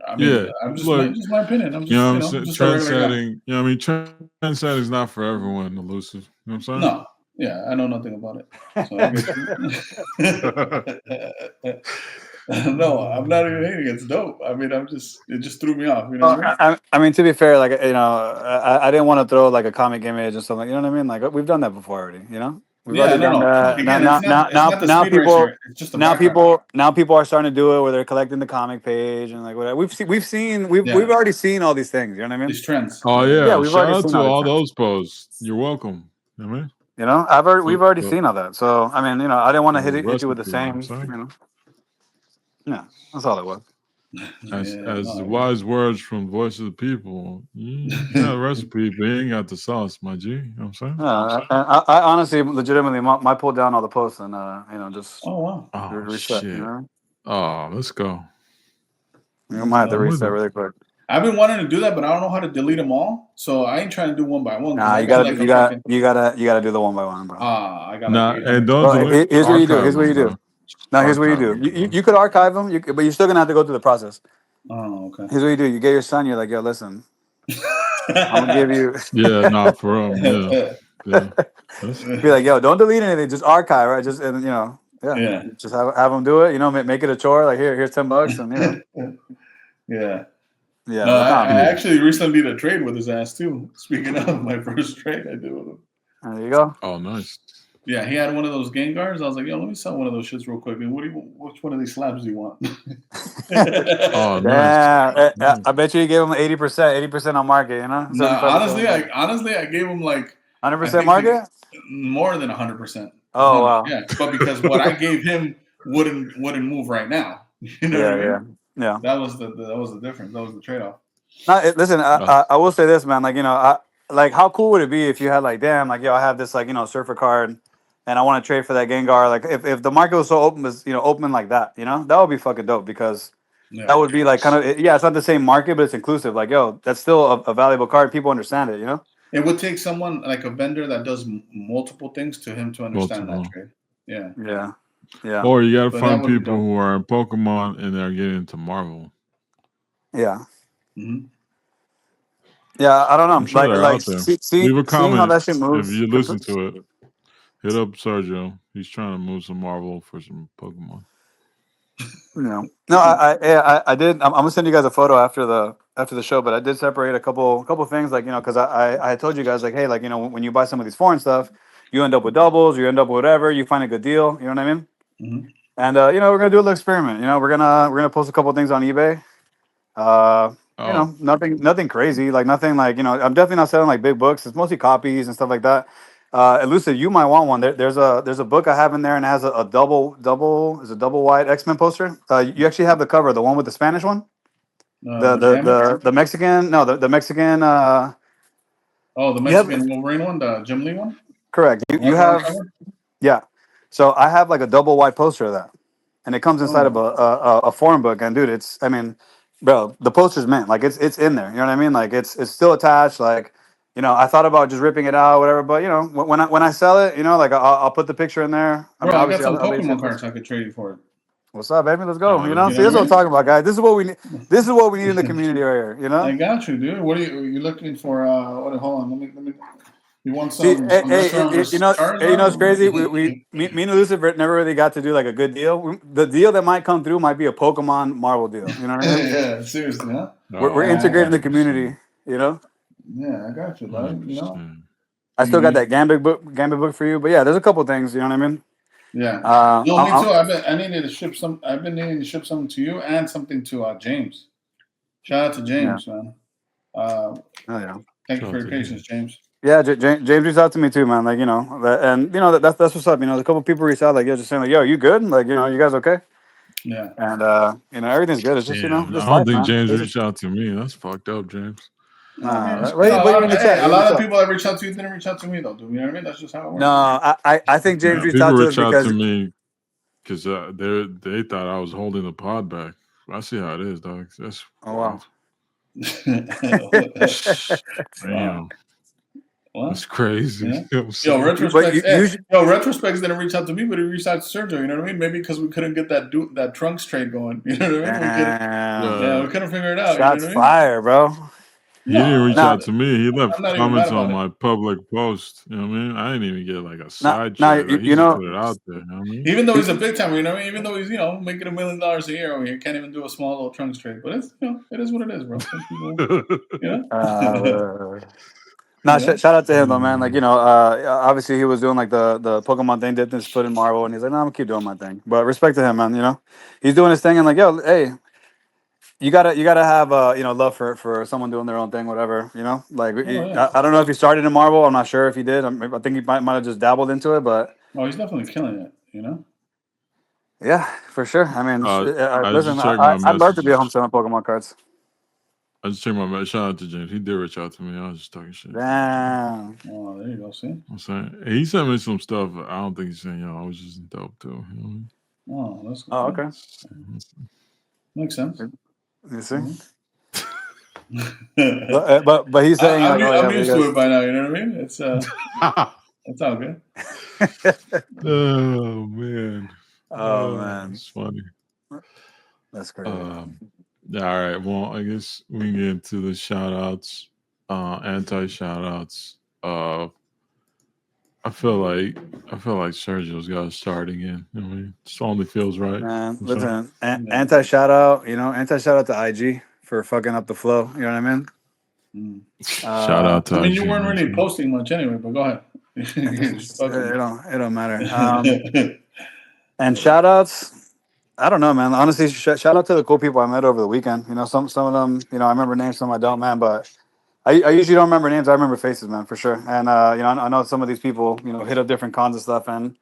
I mean, Yeah, I'm just look, my opinion. I'm just you know what I'm saying? just a regular guy. Trend-setting. You know what I mean? Trend-setting is not for everyone, elusive. You know what I'm saying? No. Yeah, I know nothing about it. So I guess no, I'm not even hating. It's dope. I mean, it just threw me off. You know what I mean? I mean, to be fair, like you know, I didn't want to throw like a comic image or something. You know what I mean? Like we've done that before already. You know, We've already done that. Again, it's not the speed racer. It's just the now people are starting to do it where they're collecting the comic page and like whatever. We've already seen all these things. You know what I mean? These trends. Oh yeah, we've shout already out seen to all these those posts. You're welcome. You know what I mean? You know, we've already seen all that. So I mean, you know, I didn't want to hit you with the same. recipe, You know, yeah, that's all it was. As wise words from Voice of the People, you got a recipe, but you ain't got the sauce, my G. You know what I'm saying? I honestly, legitimately, might pull down all the posts and you know, just reset. Shit. You know? Oh, let's go. You might have to reset really quick. I've been wanting to do that, but I don't know how to delete them all. So I ain't trying to do one by one. Nah, you gotta do the one by one, bro. I gotta. Nah, and don't delete. Here's what you do. Here's what you do. Now, here's what you do. You could archive them, but you're still gonna have to go through the process. Oh, okay. Here's what you do. You get your son. You're like, yo, listen, I'm gonna give you. Yeah, nah, for real. Yeah. Be like, yo, don't delete anything. Just archive, right? Just and you know, just have them do it. You know, make it a chore. Like here's $10, and you know. Yeah. No, I actually recently did a trade with his ass too. Speaking of my first trade, I did with him. There you go. Oh, nice. Yeah, he had one of those Gengars. I was like, yo, let me sell one of those shits real quick. And which one of these slabs do you want? Oh, nice. I bet you gave him 80% on market, you know? No, honestly, I gave him like 100% market? More than 100%. Oh, wow. Yeah, but because what I gave him wouldn't move right now. You know what I mean? Yeah. That was the difference. That was the trade-off. Listen, I will say this, man. Like, you know, like how cool would it be if you had like, damn, like, yo, I have this like, you know, surfer card and I want to trade for that Gengar. Like if the market was so open like that, you know, that would be fucking dope because that would be like kind of, it's not the same market, but it's inclusive. Like, yo, that's still a valuable card. People understand it, you know? It would take someone like a vendor that does multiple things to him to understand that trade. Yeah. Or you got to find people who are in Pokemon and they're getting into Marvel. Yeah. Mm-hmm. Yeah, I don't know. Sure Leave a comment how that shit moves. If you listen to it. Hit up Sergio. He's trying to move some Marvel for some Pokemon. No, I did. I'm gonna send you guys a photo after the show, but I did separate a couple things, like, you know, because I told you guys, like, hey, like, you know, when you buy some of these foreign stuff, you end up with doubles, you end up with whatever, you find a good deal, you know what I mean? Mm-hmm. And you know, we're gonna do a little experiment. You know, we're gonna post a couple things on eBay. You know, nothing crazy, like nothing like, you know, I'm definitely not selling like big books. It's mostly copies and stuff like that. Elusive, you might want one. There's a book I have in there and it has a double wide X-Men poster. You actually have the cover, the one with the Spanish one, the Mexican, the Mexican. The Mexican Wolverine one, the Jim Lee one. Correct. You have, yeah. So I have like a double wide poster of that, and it comes inside of a foreign book. And dude, I mean, bro, the poster's mint. Like it's in there. You know what I mean? Like it's still attached. Like, you know, I thought about just ripping it out, whatever. But you know, when I sell it, you know, like I'll put the picture in there. I got some Pokemon cards I could trade you for it. What's up, baby? Let's go. You know, see, this is what I'm talking about, guys. This is what we need. This is what we need in the community right here. You know. I got you, dude. What are you looking for? Hold on. Let me. You want some? You know, it's crazy. Me and Elusive never really got to do like a good deal. The deal that might come through might be a Pokemon Marvel deal. You know what I mean? Yeah, seriously, huh? We're integrating the community. You know. Yeah, I got you, bud. You know. I still got that Gambit book for you, but yeah, there's a couple things. You know what I mean? Yeah. Me too. I've been needing to ship something to you and something to James. Shout out to James, man. Thank you for your patience, James. Yeah, James reached out to me too, man. Like, you know, and you know that's what's up. You know, a couple people reached out, like, just saying, like, yo, you good? Like, you know, you guys okay? Yeah. And you know, everything's good. It's just, you know, I don't think James reached out to me. That's fucked up, James. A lot of people that reach out to you didn't reach out to me, though. Do you know what I mean? That's just how it works. No, I think James reached out to us because me because they thought I was holding the pod back. I see how it is, dog. That's wow. Damn. What? That's crazy. Yeah. Retrospects didn't reach out to me, but he reached out to Sergio. You know what I mean? Maybe because we couldn't get that trunks trade going. You know what I mean? We couldn't figure it out. Shots fire, bro. He didn't reach out to me. He left comments on my public post. You know what I mean? I didn't even get like a side chat. He just put it out there. You know what I mean? Even though he's a big timer, you know what I mean? Even though he's, you know, making $1 million a year over here, can't even do a small little trunks trade. But it's, you know, it is what it is, bro. Some people, you know? Nah, You know? shout out to him though, man. Like, obviously he was doing like the Pokemon thing, dipped his foot in Marvel, and he's like, "No, I'm gonna keep doing my thing." But respect to him, man. He's doing his thing, and like, yo, hey, you gotta have love for someone doing their own thing, whatever. Like Oh, yeah. I don't know if he started in Marvel. I'm not sure if he did. I think he might have just dabbled into it, but Oh, he's definitely killing it. You know? yeah, for sure. I mean, I listen, just checked my I'd love to be a home messages. selling Pokemon cards. I just checked my message. Shout out to James. He did reach out to me. I was just talking shit. Damn. Oh, there you go. See? I'm saying he sent me some stuff. I don't think he's saying I was just dope too. Oh, that's good. Oh, okay. Makes sense. You see. Mm-hmm. But he's saying I'm like, used to it by now. You know what I mean? It's all good. Oh man. Oh man, it's funny. that's crazy. Yeah, all right. Well, I guess we can get into the shout outs, anti shout outs. I feel like Sergio's got to start again. I mean, it only feels right. Man, I'm sorry. listen, anti shout out, anti shout out to IG for fucking up the flow. You know what I mean? Shout out to I mean, IG, you weren't really man. posting much anyway, but go ahead. It don't matter. And shout outs, I don't know, man. Honestly, shout out to the cool people I met over the weekend. Some of them, I remember names, some I don't, man. But I usually don't remember names. I remember faces, man, for sure. And I know some of these people, hit up different cons and stuff, and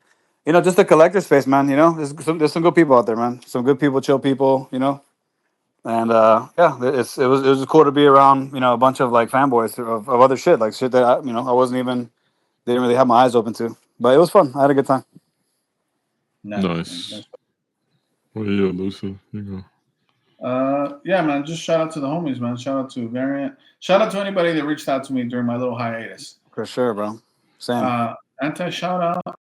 just the collector space, man. There's some good people out there, man. Some good people, chill people, And yeah, it was cool to be around, a bunch of like fanboys of other shit, like shit that I wasn't even didn't really have my eyes open to. But it was fun. I had a good time. Nice. Well, yeah, Lucy, you go. Yeah, man. Just shout out to the homies, man. Shout out to Variant. Shout out to anybody that reached out to me during my little hiatus. For sure, bro. Same. Anti shout out.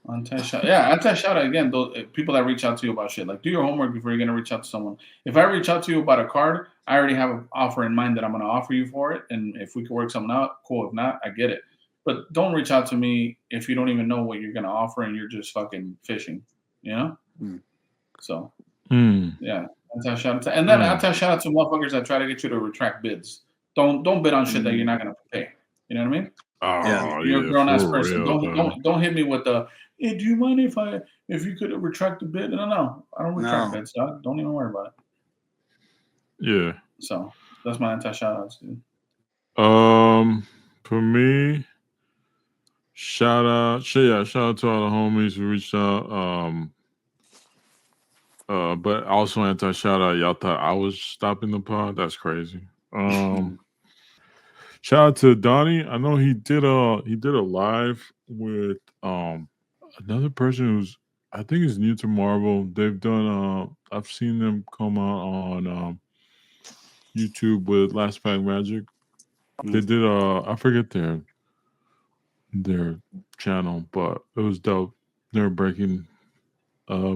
Anti shout. Yeah, anti shout out again. Those people that reach out to you about shit. Like, do your homework before you're gonna reach out to someone. If I reach out to you about a card, I already have an offer in mind that I'm gonna offer you for it, and if we can work something out, cool. If not, I get it. But don't reach out to me if you don't even know what you're gonna offer and you're just fucking fishing. So yeah, anti shout out to, and then anti shout out to motherfuckers that try to get you to retract bids. Don't bid on shit that you're not gonna pay. You know what I mean? Oh, You're a grown ass person. Real, Don't hit me with the. Hey, do you mind if you could retract the bid? No, I don't retract bids, dog. Don't even worry about it. Yeah. So that's my anti shout outs, dude. For me, shout out to all the homies who reached out. But also anti shout out. Y'all thought I was stopping the pod? That's crazy. Shout out to Donnie. I know he did a live with another person who's I think is new to Marvel. They've done I've seen them come out on YouTube with Last Pack Magic. They did I forget their channel, but it was dope. They're breaking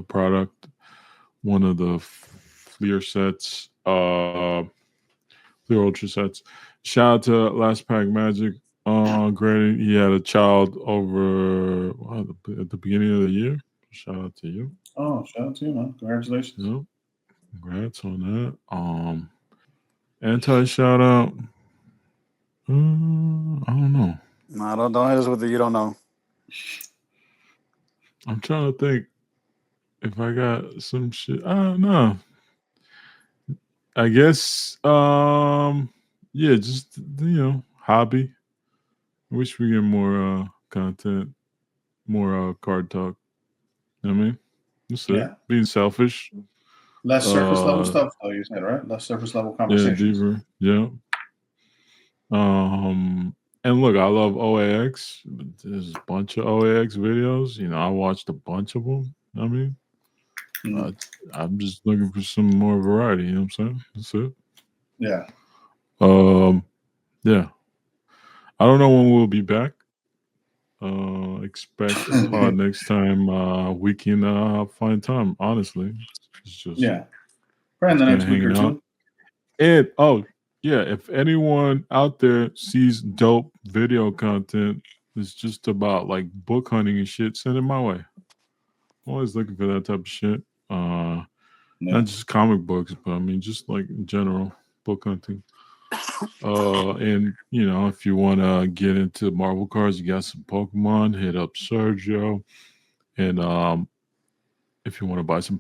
product, one of the Fleer sets, Fleer Ultra sets. Shout out to Last Pack Magic. Granted, he had a child over at the beginning of the year. Shout out to you. Oh, shout out to you, man. Congratulations. Yep. Congrats on that. Anti shout out. I don't know. No, don't hit us with the you don't know. I'm trying to think if I got some shit. I don't know. I guess yeah, just hobby. I wish we get more content, more card talk. You know what I mean? That's it. Being selfish. Less surface level stuff, though, you said, right? Less surface level conversations. Yeah, deeper. Yeah. And look, I love OAX. But there's a bunch of OAX videos. I watched a bunch of them. I mean, I'm just looking for some more variety. You know what I'm saying? That's it. Yeah. Yeah. I don't know when we'll be back. Expect a pod next time we can find time. Honestly, it's just probably in the next week or two. And if anyone out there sees dope video content, it's just about like book hunting and shit, send it my way. I'm always looking for that type of shit. Not just comic books, but I mean just like in general book hunting. And you know, if you want to get into Marvel cards, you got some Pokemon. Hit up Sergio, and if you want to buy some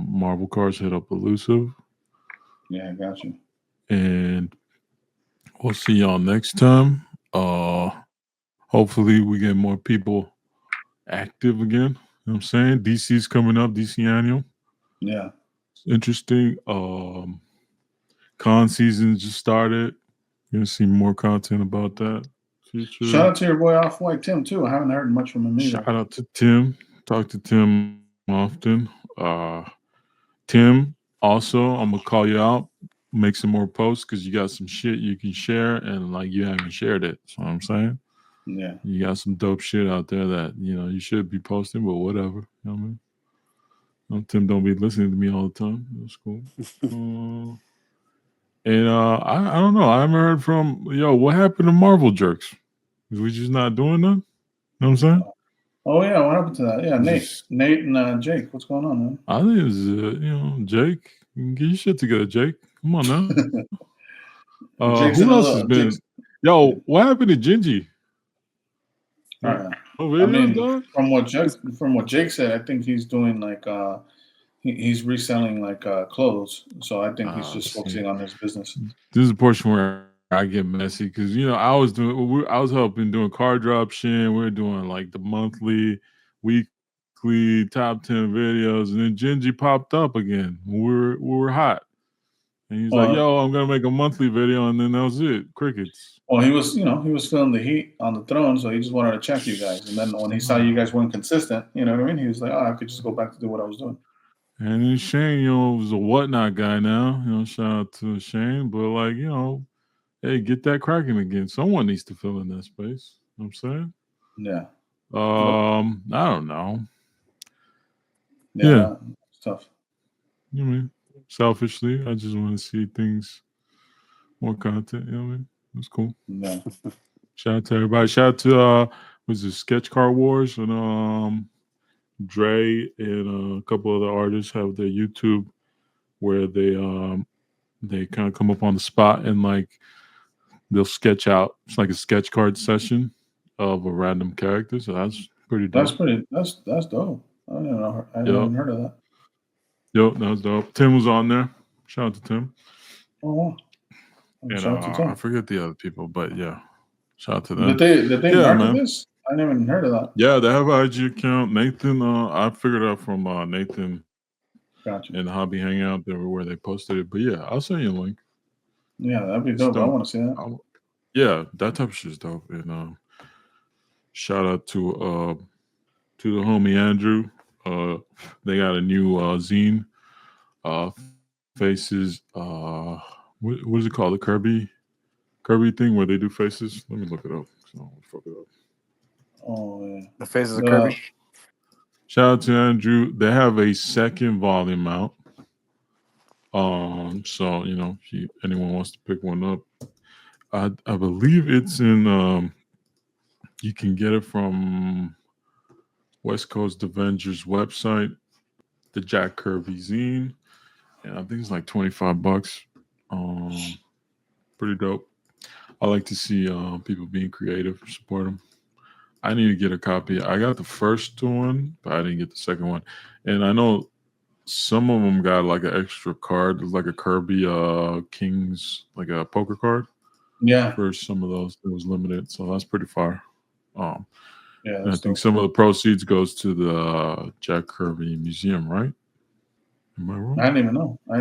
Marvel cards, hit up Elusive. Yeah, I got you. And we'll see y'all next time. Hopefully we get more people active again. You know what I'm saying? DC's coming up, DC annual. Yeah. It's interesting. Con season just started. You're gonna see more content about that. Future. Shout out to your boy Off White Tim too. I haven't heard much from him either. Shout out to Tim. Talk to Tim often. Tim, also, I'm gonna call you out. Make some more posts because you got some shit you can share, and like you haven't shared it. That's what I'm saying. Yeah. You got some dope shit out there that you should be posting, but whatever. You know what I mean? No, Tim don't be listening to me all the time. That's cool. And I don't know. I haven't heard from what happened to Marvel Jerks? Is we just not doing that? You know what I'm saying? Oh yeah, what happened to that? Yeah, Nate and Jake. What's going on, man? I think it's Jake. Get your shit together, Jake. Come on now. Who else has been? Yo, what happened to Gingy? Yeah. Oh, videos, dog? From what Jake said, I think he's doing like he's reselling like clothes. So I think he's just focusing on his business. This is a portion where I get messy because I was helping doing card drop shit. We are doing like the monthly, weekly top 10 videos, and then Gingy popped up again. We were hot. And he's like, "Yo, I'm gonna make a monthly video," and then that was it. Crickets. Well, he was feeling the heat on the throne, so he just wanted to check you guys. And then when he saw you guys weren't consistent, you know what I mean? He was like, "Oh, I could just go back to do what I was doing." And then Shane, was a whatnot guy now. Shout out to Shane, but like, hey, get that cracking again. Someone needs to fill in that space. You know what I'm saying? Yeah. I don't know. Yeah. It's tough. You know what I mean? Selfishly, I just want to see things, more content. You know what I mean? It's cool. Yeah. Shout out to everybody. Shout out to was it Sketch Card Wars and Dre and a couple other artists have their YouTube where they kind of come up on the spot and like they'll sketch out. It's like a sketch card session of a random character. So that's pretty dope. That's dope. I don't know. I haven't heard of that. Yo, that was dope. Tim was on there. Shout out to Tim. Oh wow. And shout out to Tim. I forget the other people, but yeah. Shout out to them. Did they market this? I never even heard of that. Yeah, they have an IG account. Nathan, I figured out from Nathan and Hobby Hangout where they posted it. But yeah, I'll send you a link. Yeah, that'd be dope. I want to see that. Yeah, that type of shit is dope. And shout out to the homie Andrew. They got a new zine. Faces. What is it called? The KIRBY thing where they do faces. Let me look it up. So fuck it up. Oh yeah. The faces of KIRBY. Shout out to Andrew. They have a second volume out. So if anyone wants to pick one up, I believe it's in. You can get it from West Coast Avengers website, the Jack Kirby zine, and I think it's like $25. Pretty dope. I like to see people being creative, support them. I need to get a copy. I got the first one, but I didn't get the second one. And I know some of them got like an extra card. It's like a KIRBY Kings, like a poker card. Yeah. For some of those, it was limited, so that's pretty far. Yeah, I think some of the proceeds goes to the Jack Kirby Museum, right? Am I wrong? I didn't even know. I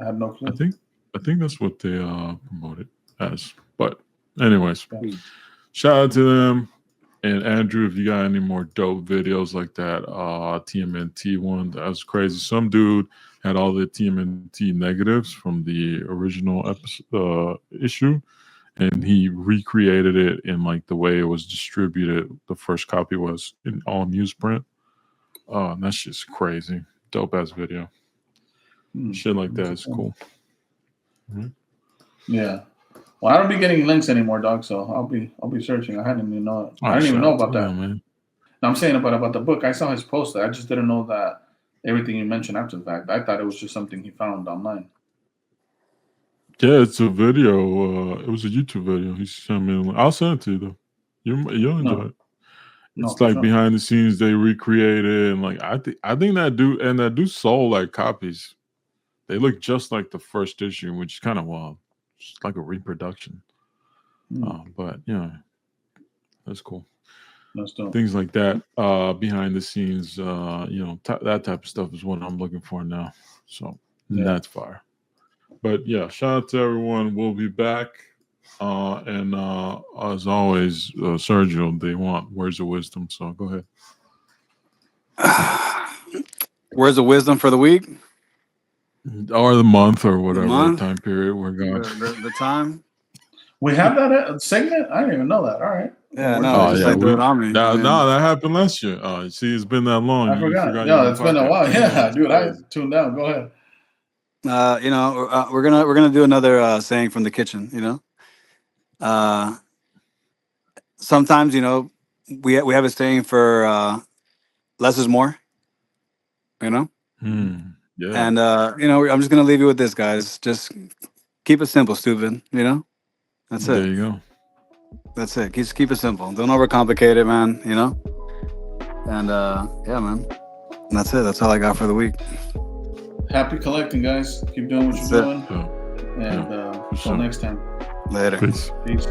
had no clue. I think that's what they promote it as. But anyways, shout out to them. And Andrew, if you got any more dope videos like that, TMNT one, that was crazy. Some dude had all the TMNT negatives from the original issue, and he recreated it in like the way it was distributed. The first copy was in all newsprint. And that's just crazy. Dope ass video. Shit like that is cool. Mm-hmm. Yeah. Well, I don't be getting links anymore, dog. So I'll be searching. I didn't even know. I didn't even know about that. Man. No, I'm saying about the book. I saw his poster. I just didn't know that everything you mentioned after the fact. I thought it was just something he found online. Yeah, it's a video. It was a YouTube video. He sent me. I'll send it to you though. You'll enjoy it. No, It's for like sure. behind the scenes they recreated, and like I think that dude sold like copies. They look just like the first issue, which is kind of wild. It's like a reproduction. But yeah, that's cool. That's dope. Things like that, behind the scenes, that type of stuff is what I'm looking for now. So that's fire. But yeah, shout out to everyone. We'll be back. And as always, Sergio, they want words of wisdom. So go ahead. Words of wisdom for the week, or the month, or whatever month? time period we're going. The time. We have that segment. I didn't even know that. All right. Yeah, no, just like do it on me. No, that happened last year. See, it's been that long. I forgot. Yeah, it's been a while. Yeah, dude, I tuned out. Go ahead. We're gonna do another saying from the kitchen. Sometimes we have a saying for less is more. Yeah. And I'm just gonna leave you with this, guys. Just keep it simple, stupid. That's it. There you go. That's it. Just keep it simple. Don't overcomplicate it, man. And yeah, man. And that's it. That's all I got for the week. Happy collecting, guys. Keep doing what you're doing. And until next time. Later. Peace. Peace.